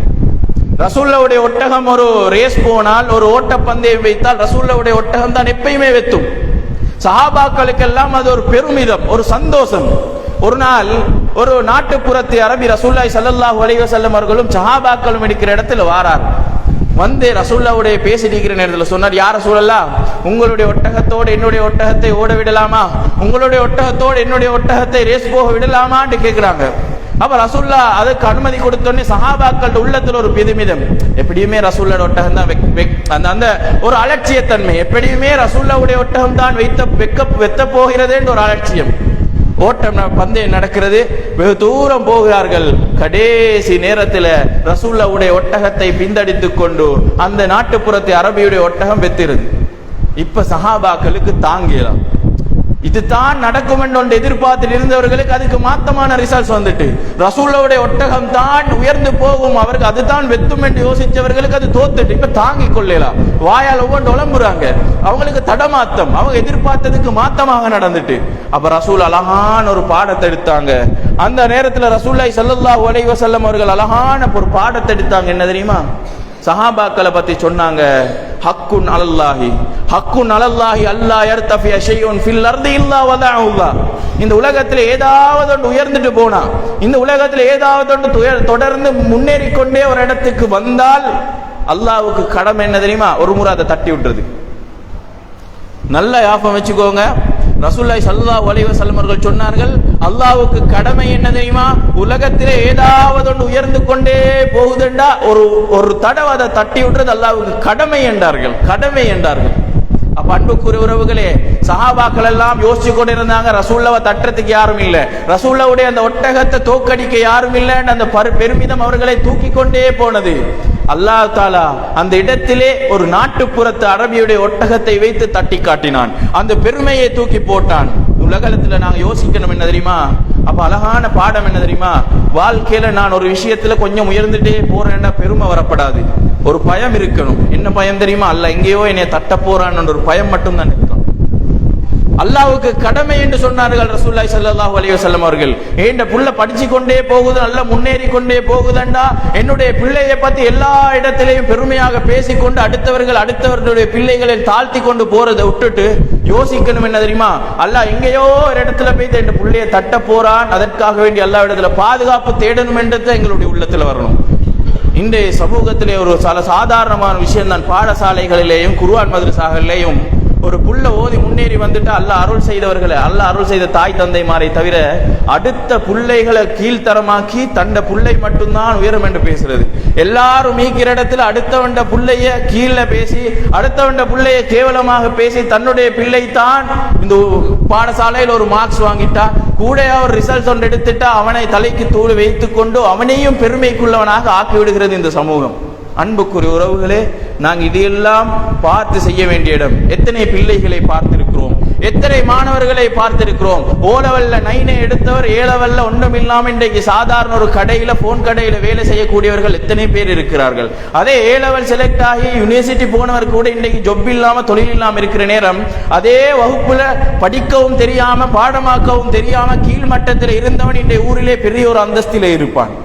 ரசூலுல்லாஹ்வுடைய ஒட்டகம் ஒரு ரேஸ் போனால், ஒரு ஓட்டப்பந்தயம் வைத்தால் ரசூலுல்லாஹ்வுடைய ஒட்டகம் தான் எப்பயுமே வெத்தும். சஹாபாக்களுக்கெல்லாம் அது ஒரு பெருமிதம், ஒரு சந்தோஷம். ஒரு நாள் ஒரு நாட்டுப்புறத்து அரபி ரசூலுல்லாஹி ஸல்லல்லாஹு அலைஹி வஸல்லம் அவர்களும் சஹாபாக்களும் இருக்கிற இடத்துல வாரார். வந்து ரசூலுல்லாஹ்வுடைய பேசிட்டிருக்கிற நேரத்தில் சொன்னார், யார் ரசூலல்லாஹ், உங்களுடைய ஒட்டகத்தோடு என்னுடைய ஒட்டகத்தை ஓட விடலாமா? உங்களுடைய ஒட்டகத்தோடு என்னுடைய ஒட்டகத்தை ரேஸ் போக விடலாமான்னு கேட்கிறாங்க. அப்ப ரசூலுல்லாஹ் அதுக்கு அனுமதி கொடுத்தோடனே சஹாபாக்கள் உள்ளத்துல ஒரு பெருமிதம். எப்படியுமே ரசூலுல்லாஹ் ஒட்டகம் தான் அந்த ஒரு அலட்சியத்தன்மை, எப்படியுமே ரசூலுல்லாஹ்வுடைய ஒட்டகம் தான் வெத்த போகிறது என்று ஒரு அலட்சியம். ஓட்டம் பந்தயம் நடக்கிறது, வெகு தூரம் போகிறார்கள். கடைசி நேரத்தில் ரசூலுல்லாஹ்வுடைய ஒட்டகத்தை பிந்தடித்துக் கொண்டு அந்த நாட்டுப்புறத்தை அரபியுடைய ஒட்டகம் வெத்திருது. இப்ப சஹாபாக்களுக்கு தாங்கலாம், இதுதான் நடக்கும் என்று எதிர்பார்த்து இருந்தவர்களுக்கு அதுக்கு மாத்தமான ரிசல்ட்ஸ் வந்துட்டு ரசூலுல்லாஹ்வுடைய ஒட்டகம் தான் உயர்ந்து போகும், அவருக்கு அதுதான் வெத்தும் என்று யோசிச்சவர்களுக்கு அது தோத்துட்டு இப்ப தாங்கிக் கொள்ளலாம். வாயால் ஒவ்வொன்று உளம்புறாங்க, அவங்களுக்கு தடமாத்தம், அவங்க எதிர்பார்த்ததுக்கு மாத்தமாக நடந்துட்டு. அப்ப ரசூல் அழகான ஒரு பாடத்தை எடுத்தாங்க. அந்த நேரத்தில் ரசூலுல்லாஹி ஸல்லல்லாஹு அலைஹி வஸல்லம் அவர்கள் அழகான ஒரு பாடத்தை எடுத்தாங்க. என்ன தெரியுமா? சஹாபாக்களை பத்தி சொன்னாங்க, ஹக்குன் அலல்லாஹி அல்லா யர்தஃபிய ஷைஉன் ஃபில் அர்தி இல்லா வதஅஹு. இந்த உலகத்தில் ஏதாவது ஒன்று உயர்ந்துட்டு போனா, இந்த உலகத்தில் ஏதாவது ஒன்று தொடர்ந்து முன்னேறி கொண்டே ஒரு இடத்துக்கு வந்தால் அல்லாஹ்வுக்கு கடமை என்ன தெரியுமா? ஒரு முறை அதை தட்டி விட்டுறது. நல்ல ஞாபகம் வச்சுக்கோங்க. ரசூலுல்லாஹி ஸல்லல்லாஹு அலைஹி வஸல்லம் அவர்கள் சொன்னார்கள், அல்லாஹ்வுக்கு கடமை என்ன தெரியுமா? உலகத்திலே ஏதாவது ஒன்று உயர்ந்து கொண்டே போகுதுண்டா ஒரு தடவை அதை தட்டி விட்டுறது அல்லாஹ்வுக்கு கடமை என்றார்கள். கடமை என்றார்கள். அப்ப அன்புக்குரிய உறவுகளே, சஹாபாக்கள் எல்லாம் யோசிச்சு கொண்டு இருந்தாங்க, ரசூலுல்லாஹ்வை தட்டுறதுக்கு யாரும் இல்லை, ரசூலுல்லாஹ்வுடைய அந்த ஒட்டகத்தை தோக்கடிக்க யாரும் இல்லைன்னு அந்த பெருமிதம் அவர்களை தூக்கி கொண்டே போனது. அல்லாஹ் தாலா அந்த இடத்திலே ஒரு நாட்டுப்புறத்து அரபியுடைய ஒட்டகத்தை வைத்து தட்டி காட்டினான், அந்த பெருமையை தூக்கி போட்டான். உலகத்துல நாங்க யோசிக்கணும் என்ன தெரியுமா? அப்ப அழகான பாடம் என்ன தெரியுமா? வாழ்க்கையில நான் ஒரு விஷயத்துல கொஞ்சம் உயர்ந்துட்டே போறேன்னா பெருமை வரப்படாது, ஒரு பயம் இருக்கணும். என்ன பயம் தெரியுமா? அல்லாஹ் எங்கேயோ என்னை தட்ட போறான்னு ஒரு பயம் மட்டும் தான் இருக்கணும். அல்லாஹ்வுக்கு கடமை என்று சொன்னார்கள் ரசூலுல்லாஹி ஸல்லல்லாஹு அலைஹி வஸல்லம் அவர்கள். இந்த புள்ள படிச்சு கொண்டே போகுது, நல்லா முன்னேறி கொண்டே போகுதுண்டா, என்னுடைய பிள்ளையை பத்தி எல்லா இடத்திலையும் பெருமையாக பேசிக்கொண்டு அடுத்தவர்களுடைய பிள்ளைகளை தாழ்த்தி கொண்டு போறதை விட்டுட்டு யோசிக்கணும் என்ன தெரியுமா? அல்லாஹ் எங்கேயோ ஒரு இடத்துல போய் இந்த பிள்ளையை தட்ட போறான், அதற்காக வேண்டி அல்லாஹ் இடத்துல பாதுகாப்பு தேடணும் என்றது எங்களுடைய உள்ளத்துல வரணும். இன்றைய சமூகத்திலே ஒரு சாதாரணமான விஷயம் தான். பாடசாலைகளிலேயும் குர்ஆன் மதரசாகளிலேயும் ஒரு புள்ள ஓதி முன்னேறி வந்துட்டு அல்லாஹ் அருள் செய்தவர்களை, அல்லாஹ் அருள் செய்த தாய் தந்தைமாரை தவிர அடுத்த புள்ளைகளை கீழ்த்தரமாக்கி தண்ட புள்ளை மட்டும்தான் உயரம் என்று பேசுறது. எல்லாரும் மீக்கிற இடத்துல அடுத்தவண்ட புள்ளைய கீழே பேசி, அடுத்தவண்ட புள்ளைய கேவலமாக பேசி, தன்னுடைய பிள்ளை தான் இந்த பாடசாலையில் ஒரு மார்க்ஸ் வாங்கிட்டா கூட அவர் ரிசல்ட் ஒன்று எடுத்துட்டா அவனை தலைக்கு தூள் வைத்துக் கொண்டு அவனையும் பெருமைக்குள்ளவனாக ஆக்கிவிடுகிறது இந்த சமூகம். அன்புக்குரிய உறவுகளே, நாங்கள் இதையெல்லாம் பார்த்து செய்ய வேண்டிய இடம். எத்தனை பிள்ளைகளை பார்த்திருக்கிறோம், எத்தனை மாணவர்களை பார்த்திருக்கிறோம். ஓலவல்ல 9 எடுத்தவர் ஏலவல்ல ஒன்றும் இல்லாம இன்றைக்கு சாதாரண ஒரு கடையில போன் கடையில வேலை செய்யக்கூடியவர்கள் எத்தனை பேர் இருக்கிறார்கள். அதே ஏலவல் செலக்ட் ஆகி யூனிவர்சிட்டி போனவர் கூட இன்றைக்கு ஜொப் இல்லாம தொழில் இல்லாம இருக்கிற நேரம், அதே வகுப்புல படிக்கவும் தெரியாம பாடமாக்கவும் தெரியாம கீழ்மட்டத்தில் இருந்தவன் இன்றைய ஊரிலே பெரிய ஒரு அந்தஸ்திலே இருப்பான்,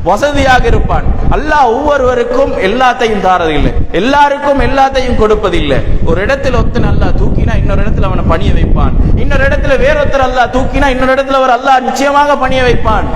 வசதியாக இருப்பான். அல்லாஹ் ஒவ்வொருவருக்கும் எல்லாத்தையும் தாரதில்லை, எல்லாருக்கும் எல்லாத்தையும் கொடுப்பதில்லை. ஒரு இடத்துல ஒருத்தன் அல்லாஹ் தூக்கினா இன்னொரு இடத்துல அவனை பணிய வைப்பான், இன்னொரு இடத்துல வேறொருத்தர் அல்லாஹ் தூக்கினா இன்னொரு இடத்துல அவர் அல்லாஹ் நிச்சயமாக பணிய வைப்பான்.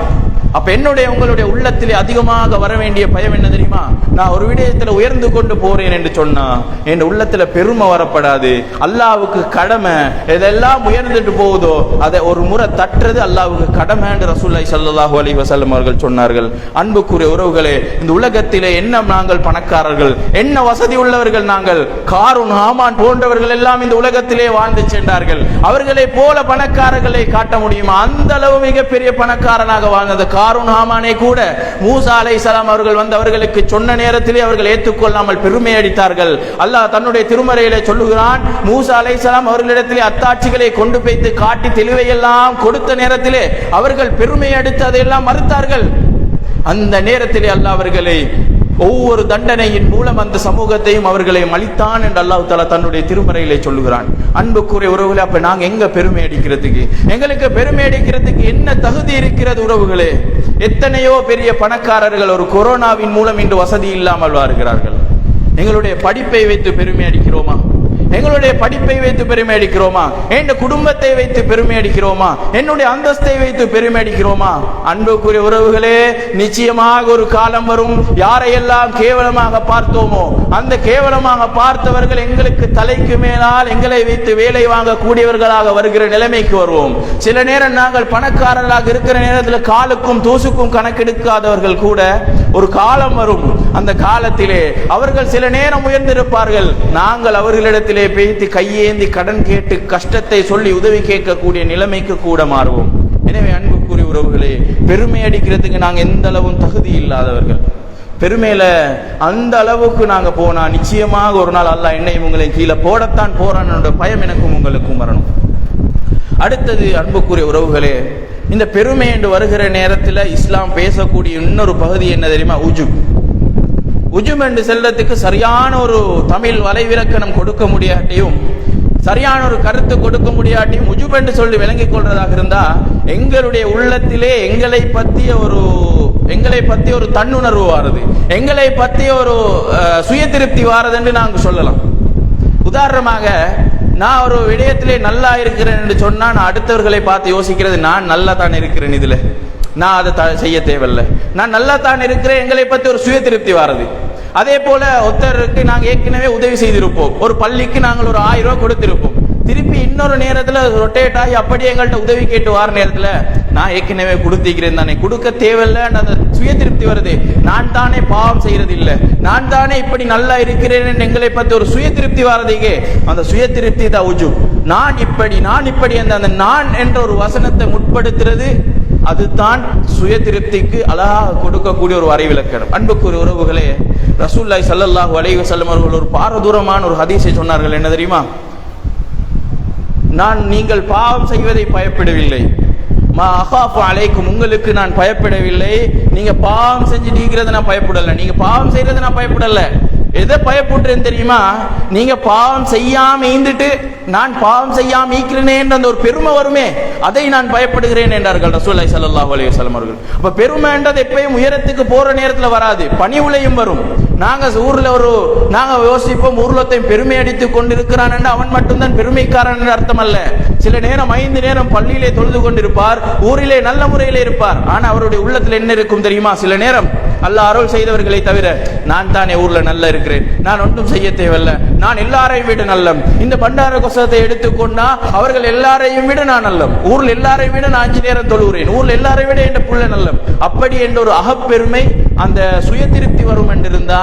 அப்ப என்னுடைய உங்களுடைய உள்ளத்திலே அதிகமாக வர வேண்டிய பயம் என்ன தெரியுமா? நான் ஒரு விடயத்துல உயர்ந்து கொண்டு போறேன் என்று சொன்னா என் உள்ளத்துல பெருமை வரப்படாது. அல்லாஹ்வுக்கு கடமை, எதெல்லாம் உயர்ந்துட்டு போகுதோ அதை ஒரு முறை தட்டுறது அல்லாஹ்வுக்கு கடமை என்று ரசூலுல்லாஹி ஸல்லல்லாஹு அலைஹி வஸல்லம் அவர்கள் சொன்னார்கள். அன்புக்குரிய உறவுகளே, இந்த உலகத்திலே என்ன நாங்கள் பணக்காரர்கள், என்ன வசதி உள்ளவர்கள் நாங்கள். காரூன் ஹாமான் போன்றவர்கள் எல்லாம் இந்த உலகத்திலே வாழ்ந்து சென்றார்கள். அவர்களை போல பணக்காரர்களை காட்ட முடியுமா? அந்த அளவு மிகப்பெரிய பணக்காரனாக வாழ்ந்தது காரூன் ஹாமானே கூட மூசா அலைஹிஸ்ஸலாம் அவர்கள் வந்து அவர்களுக்கு சொன்ன நேரத்திலே அவர்கள் ஏற்றுக்கொள்ளாமல் பெருமை அடித்தார்கள். அல்லாஹ் தன்னுடைய திருமறையிலே சொல்லுகிறான், மூசா அலைஹிஸ்ஸலாம் அவர்களிடத்திலே அத்தாட்சிகளை கொண்டு போய்த்து காட்டி தெளிவையெல்லாம் கொடுத்த நேரத்திலே அவர்கள் பெருமை அடித்து அதையெல்லாம் மறுத்தார்கள். அந்த நேரத்திலே அல்லாஹ் அவர்களை ஒவ்வொரு தண்டனையின் மூலம் அந்த சமூகத்தையும் அவர்களை அழித்தான் என்று அல்லாஹ் தஆலா தன்னுடைய திருமறையிலே சொல்லுகிறான். அன்புக்குரிய உறவுகளே, அப்ப நாங்க எங்க பெருமை அடிக்கிறதுக்கு, எங்களுக்கு பெருமை அடிக்கிறதுக்கு என்ன தகுதி இருக்கிறது உறவுகளே? எத்தனையோ பெரிய பணக்காரர்கள் ஒரு கொரோனாவின் மூலம் இன்று வசதி இல்லாமல் வாழ்கிறார்கள். எங்களுடைய படிப்பை வைத்து பெருமை அடிக்கிறோமா? எங்களுடைய படிப்பை வைத்து பெருமை அடிக்கிறோமா? என் குடும்பத்தை வைத்து பெருமை அடிக்கிறோமா? என்னுடைய அந்தஸ்தை வைத்து பெருமை அடிக்கிறோமா? அன்புக்குரிய உறவுகளே, நிச்சயமாக ஒரு காலம் வரும், யாரையெல்லாம் கேவலமாக பார்த்தோமோ அந்த கேவலமாக பார்த்தவர்கள் எங்களுக்கு தலைக்கு மேலால் எங்களை வைத்து வேலை வாங்க கூடியவர்களாக வருகிற நிலைமைக்கு வருவோம். சில நேரம் நாங்கள் பணக்காரர்களாக இருக்கிற நேரத்தில் காலுக்கும் தூசுக்கும் கணக்கெடுக்காதவர்கள் கூட ஒரு காலம் வரும், அந்த காலத்திலே அவர்கள் சில நேரம் உயர்ந்திருப்பார்கள். நாங்கள் அவர்களிடத்திலே பேசி கையேந்தி கடன் கேட்டு கஷ்டத்தை சொல்லி உதவி கேட்கக்கூடிய நிலைமைக்கு கூட மாறுவோம். எனவே அன்புக்குரிய உறவுகளே, பெருமை அடிக்கிறதுக்கு நாங்கள் எந்த அளவும் தகுதி இல்லாதவர்கள். பெருமையில அந்த அளவுக்கு நாங்க போனா நிச்சயமாக ஒரு நாள் அல்லாஹ் என்னையும் உங்களை கீழே போடத்தான் போறான் என்ற பயம் எனக்கும் உங்களுக்கும் வரணும். அடுத்தது அன்புக்குரிய உறவுகளே, இந்த பெருமை என்று வருகிற நேரத்தில் இஸ்லாம் பேசக்கூடிய இன்னொரு பகுதி என்ன தெரியுமா? உஜுப். உஜும் என்று செல்றதுக்கு சரியான ஒரு தமிழ் வலைவிலக்கணம் கொடுக்க முடியாட்டியும், சரியான ஒரு கருத்து கொடுக்க முடியாட்டியும், உஜுப் என்று சொல்லி விளங்கிக் கொள்றதாக இருந்தா எங்களுடைய உள்ளத்திலே எங்களை பத்தி ஒரு தன்னுணர்வு வாருது, எங்களை பத்தி ஒரு சுய திருப்தி வாரது என்று நாங்கள் சொல்லலாம். உதாரணமாக, நான் ஒரு விடயத்திலே நல்லா இருக்கிறேன் என்று சொன்னா நான் அடுத்தவர்களை பார்த்து யோசிக்கிறது, நான் நல்லா தான் இருக்கிறேன், இதுல நான் அதை செய்ய தேவையில்லை, நான் நல்லா தான் இருக்கிறேன், எங்களை பத்தி ஒரு சுய திருப்தி வாரது. அதே போல ஒருத்தருக்கு நாங்கள் ஏற்கனவே உதவி செய்திருப்போம், ஒரு பள்ளிக்கு நாங்கள் ஒரு 1000 ரூபாய் கொடுத்திருப்போம், திருப்பி இன்னொரு இன்னொரு நேரத்துல ரொட்டேட் ஆகி அப்படியே எங்கள்கிட்ட உதவி கேட்டு வார நேரத்துல நான் ஏற்கனவே கொடுத்திருக்கிறேன் தானே, கொடுக்க தேவையில்லை, அந்த சுய திருப்தி வருது. நான் தானே பாவம் செய்யறது இல்லை, நான் தானே இப்படி நல்லா இருக்கிறேன் எங்களை பத்தி ஒரு சுய திருப்தி வரதுக்கே அந்த சுய திருப்தி தான் உஜுப். நான் இப்படி அந்த நான் என்ற ஒரு வசனத்தை முற்படுத்துறது அதுதான் சுய திருப்திக்கு அழகாக கொடுக்கக்கூடிய ஒரு வரைவிலக்கணம். அன்புக்குரிய உறவுகளே, ரசூலுல்லாஹி ஸல்லல்லாஹு அலைஹி வஸல்லம் அவர்கள் ஒரு பாரதூரமான ஒரு ஹதீஸை சொன்னார்கள். என்ன தெரியுமா? நீங்கள் பாவம் செய்வதை பயப்படவில்லை, மா அகாஃபு அலைக்கும், உங்களுக்கு நான் பயப்படவில்லை. நீங்க பாவம் செஞ்சு நீங்கிறத நான் பயப்படல, நீங்க பாவம் செய்யறத நான் பயப்படல. எதை பயப்படுறேன்னு தெரியுமா? நீங்க பாவம் செய்யாம ஈந்துட்டு நான் பாவம் செய்யாம ஈக்கிறேன் அந்த ஒரு பெருமை வருமே, அதை நான் பயப்படுகிறேன் என்றார்கள் ரசூலுல்லாஹி ஸல்லல்லாஹு அலைஹி வஸல்லம் அவர்கள். அப்ப பெருமைன்றது எப்பயும் உயரத்துக்கு போற நேரத்துல வராது, பணிவுலையும் வரும். நாங்க யோசிப்போம், ஊர்லத்தையும் பெருமை அடித்துக் கொண்டிருக்கிறான் என்று அவன் மட்டும்தான் பெருமைக்காரன் என்று அர்த்தம் அல்ல. சில நேரம் 5 நேரம் பள்ளியிலே தொழுது கொண்டிருப்பார், ஊரிலே நல்ல முறையிலே இருப்பார், ஆனா அவருடைய உள்ளத்தில் என்ன இருக்கும் தெரியுமா? சில நேரம் அல்லாஹ் அருள் செய்தவர்களை தவிர நான் தானே ஊர்ல நல்லா இருக்கிறேன், நான் ஒன்றும் செய்ய தேவையில்லை, நான் எல்லாரையும் விட நல்லம். இந்த பண்டார கொசத்தை எடுத்துக்கொண்டா அவர்கள் எல்லாரையும் விட நான் நல்லம், ஊர்ல எல்லாரையும் விட நான் 5 நேரம் தொழுகிறேன், ஊர்ல எல்லாரையும் விட என் புள்ள நல்லம், அப்படி என்ற ஒரு அகப்பெருமை, அந்த சுய திருப்தி வரும் என்றிருந்தா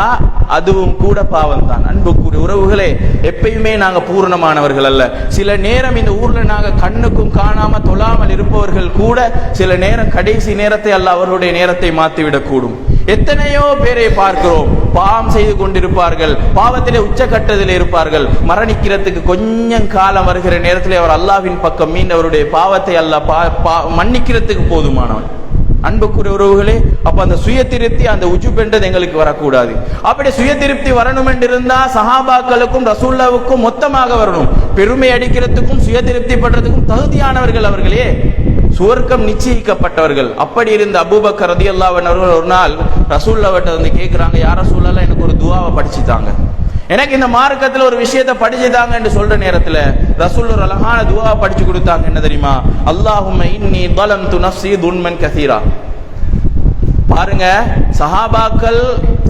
அதுவும் கூட பாவம் தான். அன்புக்குரிய உறவுகளே, எப்பயுமே நாங்க பூரணமானவர்கள் அல்ல. சில நேரம் இந்த ஊர்ல நாங்க கண்ணுக்கும் காணாம தொழாமல் இருப்பவர்கள் கூட சில நேரம் கடைசி நேரத்தை அல்ல அவர்களுடைய நேரத்தை மாற்றிவிடக் கூடும். எத்தனையோ பேரை பார்க்கிறோம், பாவம் செய்து கொண்டிருப்பார்கள், பாவத்திலே உச்சக்கட்டத்தில் இருப்பார்கள், மரணிக்கிறதுக்கு கொஞ்சம் காலம் வருகிற நேரத்தில் அவர் அல்லாஹ்வின் பக்கம் மீண்டு அவருடைய பாவத்தை அல்லாஹ் மன்னிக்கிறதுக்கு போதுமானவன். அன்புக்குரிய உறவுகளே, அப்ப அந்த சுய திருப்தி, அந்த உஜுப் என்றது எங்களுக்கு வரக்கூடாது. அப்படி சுய திருப்தி வரணும் என்று இருந்தா சஹாபாக்களுக்கும் ரசூலுல்லாஹ்வுக்கும் மொத்தமாக வரணும். பெருமை அடிக்கிறதுக்கும் சுய திருப்தி பண்றதுக்கும் தகுதியானவர்கள் அவர்களே, சுவர்க்கம் நிச்சயிக்கப்பட்டவர்கள். அப்படி இருந்த அபூபக்கர் ரலியல்லாஹு அன்ஹு அவர்கள் ஒரு நாள் ரசூலுல்லாஹ்விட்ட வந்து கேட்கிறாங்க, யார் ரசூலல்லாஹ், எனக்கு ஒரு துஆவை படிச்சுட்டாங்க, எனக்கு இந்த மார்க்கத்துல ஒரு விஷயத்தை படிச்சுதாங்க என்று சொல்ற நேரத்துல ரசூல் ஒரு அழகான துஆ படிச்சு கொடுத்தாங்க. என்ன தெரியுமா? அல்லாஹும்ம இன்னி ظلمtu நஃப்ஸி துன்மன் கஸீரா. பாருங்க,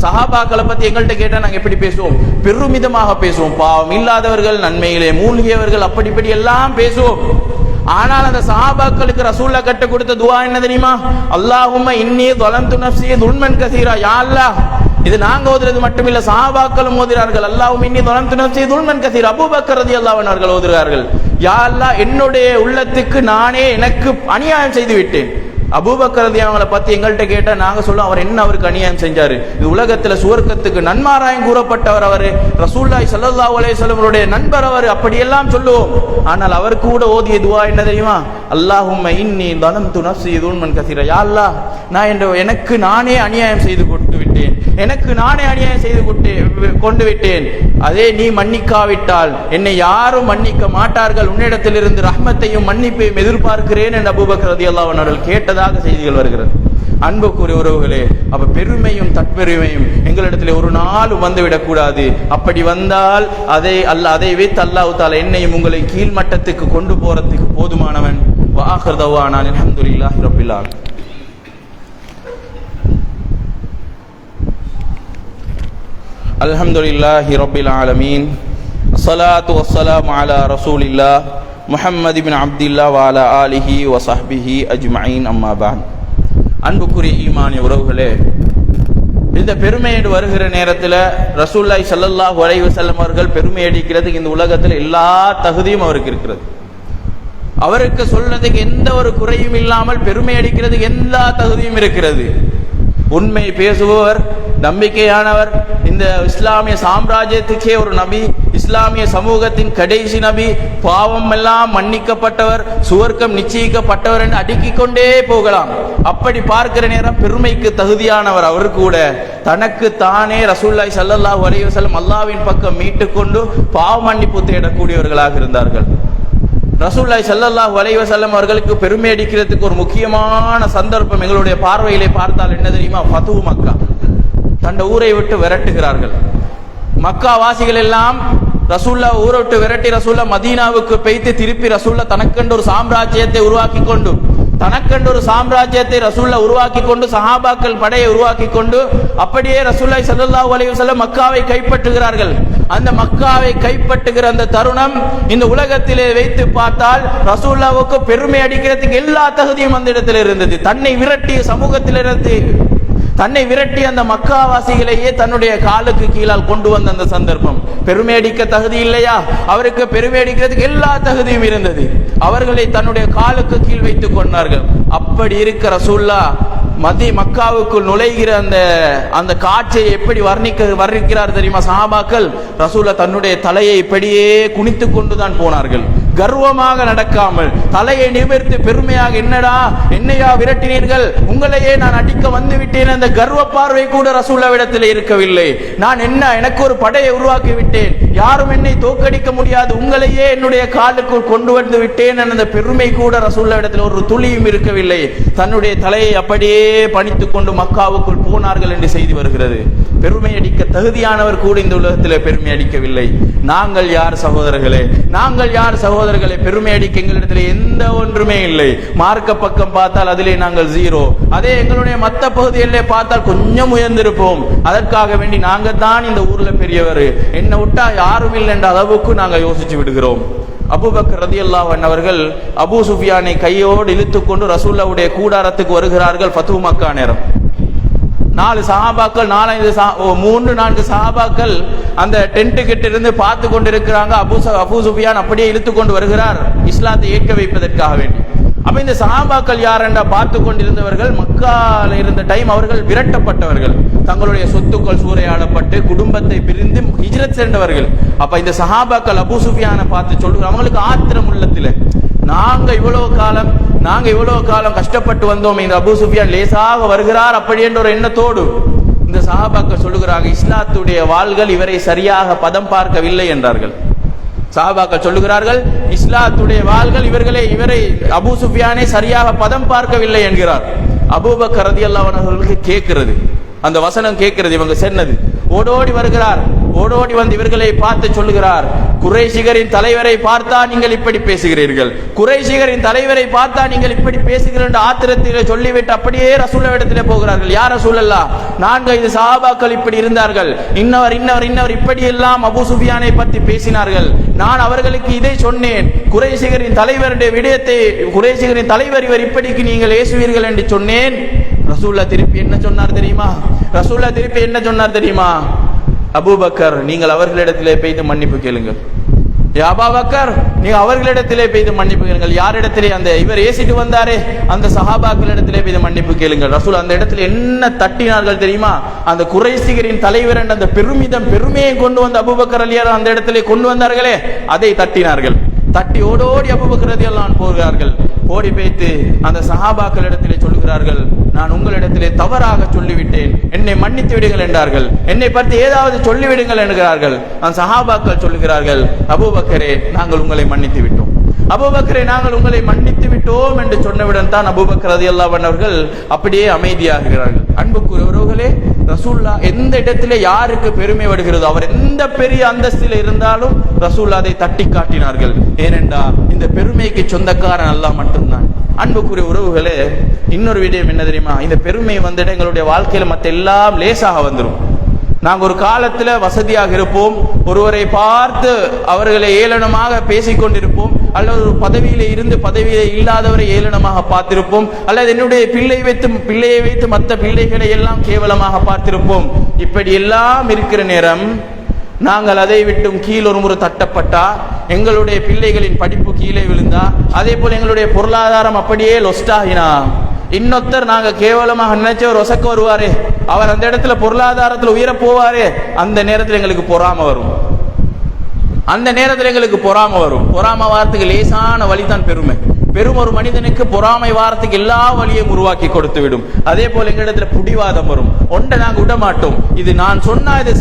சஹாபாக்களை பத்தி எங்கள்கிட்ட கேட்டா நாங்க எப்படி பேசுவோம்? பெருமிதமாக பேசுவோம். பாவம் இல்லாதவர்கள், நன்மையிலே மூழ்கியவர்கள், அப்படிப்படி எல்லாம் பேசுவோம். ஆனால் அந்த சஹாபாக்களுக்கு ரசூலுல்லாஹ் கற்றுக் கொடுத்த துஆ என்ன தெரியுமா? அல்லாஹும்ம இன்னி ظلمtu நஃப்ஸி துன்மன் கஸீரா. யா அல்லாஹ், இது நாங்க ஓதுறது மட்டுமில்ல, சஹாபாக்களும் ஓதுறார்கள். அல்லாஹும்ம இன்னி ظلمtu நஃப்ஸி துன்மன் கஸீரா. அபூபக்கர் ரலியல்லாஹு அன்ஹு அவர்கள் ஓதுறார்கள், யா அல்லாஹ், என்னுடைய உள்ளத்துக்கு நானே எனக்கு அநியாயம் செய்து விட்டேன். அபூபக்கர் ரலியல்லாஹு அவங்களை பத்தி எங்கள்கிட்ட கேட்டா நாங்க சொல்லுவோம், அவர் என்ன அவருக்கு அநியாயம் செஞ்சாரு? இது உலகத்துல சுவர்க்கத்துக்கு நன்மாராயம் கூறப்பட்டவர் அவரு, ரசூலுல்லாஹி ஸல்லல்லாஹு அலைஹி வஸல்லம் அவருடைய நண்பர் அவர், அப்படியெல்லாம் சொல்லுவோம். ஆனால் அவர் கூட ஓதிய துஆ என்ன தெரியுமா? அல்லாஹும்ம இன்னி ظلمtu நஃப்ஸி துன்மன் கஸீரா. யா அல்லாஹ், நான் எனக்கு நானே அநியாயம் செய்து கொண்டு விட்டேன், எனக்கு நானே அநியாயம் செய்து கொண்டு விட்டேன். அதே நீ மன்னிக்காவிட்டால் என்னை யாரும் மன்னிக்க மாட்டார்கள், உன்னிடத்திலிருந்து ரஹ்மத்தையும் மன்னிப்பையும் எதிர்பார்க்கிறேன் என்று அபூபக்கர் ரலியல்லாஹு அன்ஹு அவர்கள் கேட்டதாக செய்திகள் வருகிறது. அன்புக்குரிய உறவுகளே, அப்ப பெருமையும் தற்பெருமையும் எங்களிடத்தில் ஒரு நாளும் வந்துவிடக் கூடாது. அப்படி வந்தால் அதை வைத்து அல்லாஹ் தஆலா என்னையும் உங்களை கீழ்மட்டத்துக்கு கொண்டு போறதுக்கு போதுமானவன். வஆகிர் தவானா அல்ஹம்துலில்லாஹி ரப்பில் ஆலமீன். அல்ஹம்துலில்லாஹி ரப்பில் ஆலமீன். ஸலாத்து வஸ்ஸலாமு அலா ரசூலில்லாஹ் முஹம்மது பின் அப்துல்லாஹ் வ அலா ஆலிஹி வ ஸஹ்பிஹி அஜ்மஈன். அம்மா பஅத். அன்புக்குரிய ஈமானிய உறவுகளே, இந்த பெருமை என்று வருகிற நேரத்தில் ரசூலுல்லாஹி ஸல்லல்லாஹு அலைஹி வஸல்லம் அவர்கள் பெருமை அடிக்கிறதுக்கு இந்த உலகத்தில் எல்லா தகுதியும் அவருக்கு இருக்கிறது. அவருக்கு சொல்றதுக்கு எந்த ஒரு குறையும் இல்லாமல் பெருமை அடிக்கிறதுக்கு எல்லா தகுதியும் இருக்கிறது. உண்மை பேசுபவர், நம்பிக்கையானவர், இந்த இஸ்லாமிய சாம்ராஜ்யத்துக்கே ஒரு நபி, இஸ்லாமிய சமூகத்தின் கடைசி நபி, பாவம் எல்லாம் மன்னிக்கப்பட்டவர், சுவர்க்கம் நிச்சயிக்கப்பட்டவர் என்று அடுக்கிக் கொண்டே போகலாம். அப்படி பார்க்கிற நேரம் பெருமைக்கு தகுதியானவர் அவர் கூட தனக்கு தானே ரசூலுல்லாஹி ஸல்லல்லாஹு அலைஹி வஸல்லம் அல்லாஹ்வின் பக்கம் மீட்டுக்கொண்டு பாவ மன்னிப்பு தேடக்கூடியவர்களாக இருந்தார்கள். ரசூலுல்லாஹி ஸல்லல்லாஹு அலைஹி வஸல்லம் அவர்களுக்கு பெருமை அடிக்கிறதுக்கு ஒரு முக்கியமான சந்தர்ப்பம் எங்களுடைய பார்வையிலே பார்த்தால் என்ன தெரியுமா? ஃபத்ஹு மக்கா. தன்னை ஊரை விட்டு விரட்டுகிறார்கள். மக்கா வாசிகள் எல்லாம் ரசூலுல்லாஹ் ஊரை விட்டு விரட்டி ரசூலுல்லாஹ் மதீனாவுக்கு பெய்து திருப்பி ரசூலுல்லாஹ் தனக்கென்று ஒரு சாம்ராஜ்யத்தை உருவாக்கி கொண்டு சஹாபாக்கள் படையை உருவாக்கி கொண்டு அப்படியே ரசூலுல்லாஹி ஸல்லல்லாஹு அலைஹி வஸல்லம் மக்காவை கைப்பற்றுகிறார்கள். அந்த மக்காவை கைப்பற்றுகிற அந்த தருணம் இந்த உலகத்திலே வைத்து பார்த்தால் ரசூலுல்லாஹ்வுக்கு பெருமை அடிக்கிறதுக்கு எல்லா தகுதியும் அந்த இடத்தில் இருந்தது. தன்னை விரட்டிய சமூகத்திலிருந்து தன்னை விரட்டி அந்த மக்காவாசிகளையே தன்னுடைய காலுக்கு கீழால் கொண்டு வந்த அந்த சந்தர்ப்பம். பெருமை அடிக்க தகுதி இல்லையா? அவருக்கு பெருமை அடிக்கிறதுக்கு எல்லா தகுதியும் இருந்தது. அவர்களை தன்னுடைய காலுக்கு கீழ் வைத்துக் கொண்டார்கள். அப்படி இருக்கிற ரசூலுல்லாஹ் மக்காவுக்குள் நுழைகிற அந்த காட்சியை எப்படி வர்ணிக்கிறார் தெரியுமா? சஹாபாக்கள் ரசூலுல்லாஹ் தன்னுடைய தலையை இப்படியே குனித்துக் கொண்டுதான் போனார்கள். கர்வமாக நடக்காமல் தலையை நிமிர்த்து பெருமையாக, என்னையா விரட்டினீர்கள், உங்களையே நான் அடிக்க வந்து விட்டேன், அந்த கர்வ பார்வை கூட ரசூலுல்லாஹ்விடத்தில் இருக்கவில்லை. நான் எனக்கு ஒரு படையை உருவாக்கி விட்டேன், யாரும் என்னை தோற்கடிக்க முடியாது, உங்களையே என்னுடைய காலுக்குள் கொண்டு வந்து விட்டேன் என்ற பெருமை கூட ரசூலுல்லாஹ்விடத்தில் ஒரு துளியும் இருக்கவில்லை. தன்னுடைய தலையை அப்படியே பணித்துக் கொண்டு மக்காவுக்குள் போனார்கள் என்று செய்தி வருகிறது. பெருமை அடிக்க தகுதியானவர் கூட இந்த உலகத்தில் பெருமை அடிக்கவில்லை. நாங்கள் யார் சகோதரர்களே? நாங்கள் யார் சகோதரர்களே? பெருமை அடிக்க எங்களிடத்தில் எந்த ஒன்றுமே இல்லை. மார்க்க பக்கம் பார்த்தால் அதிலே நாங்கள் ஜீரோ. அதே எங்களுடைய மற்ற பகுதிகளிலே பார்த்தால் கொஞ்சம் உயர்ந்திருப்போம். அதற்காக வேண்டி நாங்கள் தான் இந்த ஊர்ல பெரியவர், என்ன விட்டா யாரும் இல்லை என்ற அளவுக்கு நாங்கள் யோசிச்சு விடுகிறோம். அபூபக்கர் ரலியல்லாஹு அன்ஹு அவர்கள் அபூ சுஃபியானை கையோடு இழுத்துக்கொண்டு ரசூலுல்லாஹ்வுடைய கூடாரத்துக்கு வருகிறார்கள். ஃபத்ஹு மக்கா நேரம். 4 சஹாபாக்கள் 3-4 சஹாபாக்கள் அந்த டென்ட் கிட்ட இருந்து பார்த்து கொண்டிருக்கிறாங்க. அபூ சுஃபியான் அப்படியே இழுத்து கொண்டு வருகிறார் இஸ்லாத்தை ஏற்க வைப்பதற்காக வேண்டி. அப்ப இந்த சஹாபாக்கள் யார் என்ற பார்த்து கொண்டிருந்தவர்கள் மக்கால இருந்த டைம் அவர்கள் விரட்டப்பட்டவர்கள், தங்களுடைய சொத்துக்கள் சூறையாடப்பட்டு குடும்பத்தை பிரிந்து ஹிஜ்ரத் சென்றவர்கள். அப்ப இந்த சஹாபாக்கள் அபூ சுஃபியானை பார்த்து சொல்லுகிறாங்க, அவங்களுக்கு ஆத்திரம் உள்ளத்தில், நாங்க இவ்வளவு காலம் கஷ்டப்பட்டு வந்தோம், இந்த அபூ சுஃபியான் லேசாக வருகிறார் அப்படி என்ற ஒரு எண்ணத்தோடு இந்த சஹாபாக்கள் சொல்லுகிறாங்க, இஸ்லாத்துடைய வாள்கள் இவரை சரியாக பதம் பார்க்கவில்லை என்றார்கள். சஹாபாக்கள் சொல்லுகிறார்கள், இஸ்லாத்துடைய வாள்கள் இவரை அபூ சுஃபியானை சரியாக பதம் பார்க்கவில்லை என்கிறார். அபூபக்கர் ரலியல்லாஹு அன்ஹு அவர்களுக்கு கேட்கிறது, அந்த வசனம் கேட்கிறது, இவங்க சொன்னது. ஓடோடி வருகிறார், ஓடோடி வந்து இவர்களை பார்த்து சொல்லுகிறார், குறைஷிகரின் தலைவரை பார்த்தா நீங்கள் இப்படி பேசுகிறீர்கள், குறைஷிகரின் தலைவரை பார்த்தா நீங்கள் இப்படி பேசுகிறீர்கள் ஆத்திரத்திலே சொல்லிவிட்டு அப்படியே ரசூலுல்லாஹ்விடத்திலே போகிறார்கள். யார் ரசூலல்லாஹ், 4-5 சஹாபாக்கள் இப்படி இருந்தார்கள், இன்னவர் இப்படி எல்லாம் அபூ சுஃபியானை பற்றி பேசினார்கள், நான் அவர்களுக்கு இதை சொன்னேன், குறைஷிகரின் தலைவருடைய விடயத்தை, குறைஷிகரின் தலைவர் இவர் இப்படிக்கு நீங்கள் ஏசுவீர்கள் என்று சொன்னேன். ரசூலுல்லாஹ் திருப்பி என்ன சொன்னார் தெரியுமா? அபூபக்கர், நீங்கள் அவர்களிடத்திலே போய்த்து மன்னிப்பு கேளுங்கள். அபூபக்கர், நீங்க அவர்களிடத்திலே போய்த்து மன்னிப்பு கேளுங்கள். யாரிடத்திலே? அந்த இவர் ஏசிட்டு வந்தாரே அந்த சஹாபாக்களிடத்திலே போய்த்து மன்னிப்பு கேளுங்கள். ரசூல் அந்த இடத்துல என்ன தட்டினார்கள் தெரியுமா? அந்த குறைஷிகரின் தலைவர் என்ற அந்த பெருமையை கொண்டு வந்து அபூபக்கர் ரலியல்லாஹு அந்த இடத்திலே கொண்டு வந்தார்களே, அதை தட்டினார்கள். தட்டி ஓடோடி அபூபக்கர் ரலியல்லாஹு போகிறார்கள். ஓடி பேய்த்து அந்த சஹாபாக்களிடத்திலே சொல்கிறார்கள், நான் உங்களிடத்திலே தவறாக சொல்லிவிட்டேன், என்னை மன்னித்து விடுங்கள் என்றார்கள். என்னை பற்றி ஏதாவது சொல்லிவிடுங்கள் என்கிறார்கள். அந்த சஹாபாக்கள் சொல்லுகிறார்கள், அபூபக்கரே, நாங்கள் உங்களை மன்னித்து விட்டோம், அபூபக்கரே, நாங்கள் உங்களை மன்னித்து விட்டோம் என்று சொன்னவுடன் தான் அபூபக்கர் ரலியல்லாஹு அன்ஹு அவர்கள் அப்படியே அமைதியாகிறார்கள். அன்புக்குரியவர்களே, ரசூலுல்லாஹ் எந்த இடத்திலே யாருக்கு பெருமை வருகிறதோ, அவர் எந்த பெரிய அந்தஸ்தில் இருந்தாலும் ரசூலுல்லாஹ் அதை தட்டி காட்டினார்கள். ஏனென்றால் இந்த பெருமைக்கு சொந்தக்காரன் அல்லாஹ் மட்டும்தான். அன்புக்குரிய உறவுகளே, இன்னொரு விடயம் என்ன தெரியுமா? இந்த பெருமை வந்துட்டு எங்களுடைய வாழ்க்கையில மற்ற எல்லாம் லேசாக வந்துடும். நாங்கள் ஒரு காலத்துல வசதியாக இருப்போம், ஒருவரை பார்த்து அவர்களை ஏளனமாக பேசிக்கொண்டிருப்போம், அல்லது ஒரு பதவியில இருந்து பதவியில இல்லாதவரை ஏளனமாக பார்த்திருப்போம், அல்லது என்னுடைய பிள்ளையை வைத்து மற்ற பிள்ளைகளை எல்லாம் கேவலமாக பார்த்திருப்போம். இப்படி எல்லாம் இருக்கிற நேரம் நாங்கள் அதை விட்டும் கீழ் ஒரு முறை தட்டப்பட்டா, எங்களுடைய பிள்ளைகளின் படிப்பு கீழே விழுந்தா, அதே போல எங்களுடைய பொருளாதாரம் அப்படியே லொஸ்டாகினா, இன்னொருத்தர் நாங்க கேவலமாக நினைச்ச ஒரு ஒசக்க வருவாரே, அவர் அந்த இடத்துல பொருளாதாரத்தில் உயர போவாரே, அந்த நேரத்தில் எங்களுக்கு பொறாம வரும். பொறாம வாரத்துக்கு லேசான வழிதான் பெருமை. பெரும் ஒரு மனிதனுக்கு பொறாமை வாரத்துக்கு எல்லா வழியையும் உருவாக்கி கொடுத்து விடும். அதே போல எங்களிடத்துல புடிவாதம் வரும். ஒன்றை நாங்கள் விட மாட்டோம். இது நான் சொன்னா இது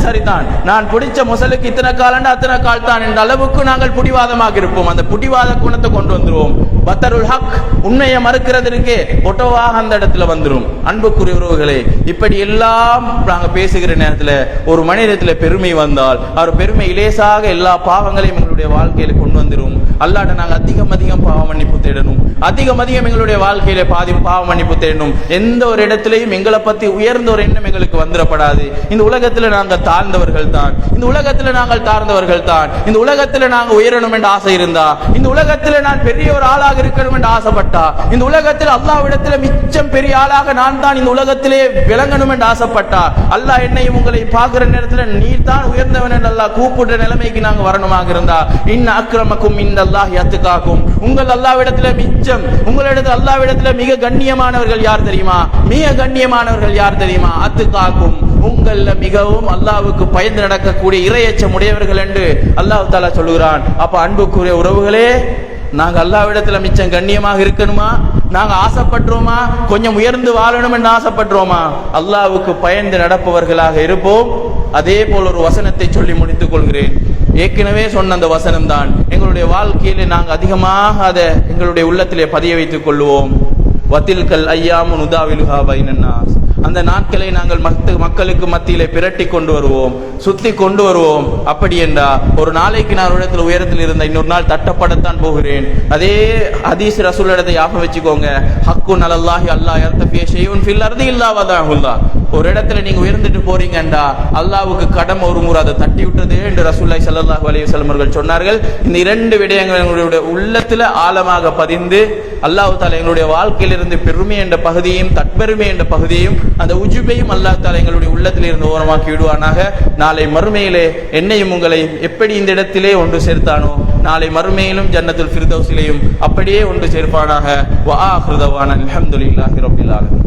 சரிதான், நான் பிடிச்ச முசலுக்கு இத்தனை காலண்டா அத்தனை கால் தான் என்ற அளவுக்கு நாங்கள் புடிவாதமாக இருப்போம். அந்த புடிவாத குணத்தை கொண்டு வந்துருவோம். பத்தருல் ஹக், உண்மையை மறுக்கிறதுக்கே ஒட்டவாக அந்த இடத்துல வந்துடும். அன்புக்குரிய உறவுகளே, இப்படி எல்லாம் நாங்கள் பேசுகிற நேரத்தில் ஒரு மனிதத்தில் பெருமை வந்தால் அவர் பெருமை இலேசாக எல்லா பாவங்களையும் எங்களுடைய வாழ்க்கையில கொண்டு வந்துடும். அல்லாஹ்ட்ட நாங்க அதிகம் பாவ மன்னிப்பு தேடணும். அதிகம் எங்களுடைய வாழ்க்கையில பாவ மன்னிப்பு தேடணும். எந்த ஒரு இடத்திலையும் எங்களை பத்தி உயர்ந்த ஒரு எண்ணம் எங்களுக்கு வந்துடப்படாது. இந்த உலகத்துல நாங்கள் தாழ்ந்தவர்கள் தான், இந்த உலகத்துல நாங்கள் தாழ்ந்தவர்கள் தான், இந்த உலகத்துல நாங்க உயரணும் என்று ஆசை இருந்தா, இந்த உலகத்துல நான் பெரிய ஒரு ஆளாக இருக்கணும் என்று ஆசைப்பட்டா, இந்த உலகத்தில் அல்லாஹ்விடத்துல மிச்சம் பெரிய ஆளாக நான் தான் இந்த உலகத்திலே விளங்கணும் என்று ஆசைப்பட்டா, அல்லாஹ் என்னையும் உங்களை பார்க்கிற நேரத்தில் நீர் தான் உயர்ந்தவன் என்று அல்லாஹ் கூப்பிடுற நிலைமைக்கு நாங்க வரணுமாக இருந்தா, இன்ன அக்ரமக்கும் இந்தல்லாஹி அத்காக்கும், உங்கள் அல்லாஹ்விடத்துல மிச்சம், உங்களிடத்தில் அல்லாஹ்விடத்துல மிக கண்ணியமானவர்கள் யார் தெரியுமா? மிக கண்ணியமானவர்கள் யார் தெரியுமா? அத்காக்கும், உங்கள மிகவும் அல்லாஹ்வுக்கு பயந்து நடக்கக்கூடிய இறையச்சம் உடையவர்கள் என்று அல்லாஹ் தஆலா சொல்கிறான். அப்ப அன்புக்குரிய உறவுகளே, நாங்க அல்லாஹ்விடத்துல மிச்சம் கண்ணியமாக இருக்கணுமா? நாங்க ஆசைப்படுறோமா கொஞ்சம் உயர்ந்து வாழணும் என்று ஆசைப்படுறோமா? அல்லாஹ்வுக்கு பயந்து நடப்பவர்களாக இருப்போம். அதே போல் ஒரு வசனத்தை சொல்லி முடித்துக் கொள்கிறேன். ஏற்கனவே சொன்ன அந்த வசனம் தான் எங்களுடைய வாழ்க்கையிலே நாங்கள் அதிகமாக அதை எங்களுடைய உள்ளத்திலே பதிய வைத்துக் கொள்வோம். வத்தில்கல் ஐயாமு நுதாவிலுஹா பைனன் நாஸ், அந்த நாட்களை நாங்கள் மக்களுக்கு மத்தியிலே பிரட்டி கொண்டு வருவோம், சுத்தி கொண்டு வருவோம். அப்படி என்றா ஒரு நாளைக்கு நான் ஒரு இடத்துல உயரத்தில் இருந்த இன்னொரு நாள் தட்டப்படத்தான் போகிறேன். அதே ஹதீஸ் ரசூல் இடத்தை ஞாபகம் வச்சுக்கோங்க. ஹக்குன் அலல்லாஹி அல்லாஹ் யர்தஃபி ஷைஉன் ஃபில் அர்தி இல்லா வதஹுல்லாஹ், ஒரு இடத்துல நீங்க உயர்ந்துட்டு போறீங்கண்டா அல்லாஹ்வுக்கு கடமை ஒரு முறை அதை தட்டி விட்டது என்று ரசூலுல்லாஹி ஸல்லல்லாஹு அலைஹி வஸல்லம் அவர்கள் சொன்னார்கள். இந்த இரண்டு விடயங்கள் எங்களுடைய உள்ளத்துல ஆழமாக பதிந்து அல்லாஹ் தஆலா எங்களுடைய வாழ்க்கையிலிருந்து பெருமை என்ற பகுதியையும் தற்பெருமை என்ற பகுதியையும் அந்த உஜுபையும் அல்லாஹ் தஆலா எங்களுடைய உள்ளத்தில் இருந்து ஓரமாக்கி விடுவானாக. நாளை மறுமையிலே என்னையும் உங்களையும் எப்படி இந்த இடத்திலே ஒன்று சேர்த்தானோ, நாளை மறுமையிலும் ஜன்னத்துல் ஃபிர்தௌஸிலேயும் அப்படியே ஒன்று சேர்ப்பானாக. வ ஆகிரு தவானா அல்ஹம்துலில்லாஹி ரப்பில் ஆலமீன்.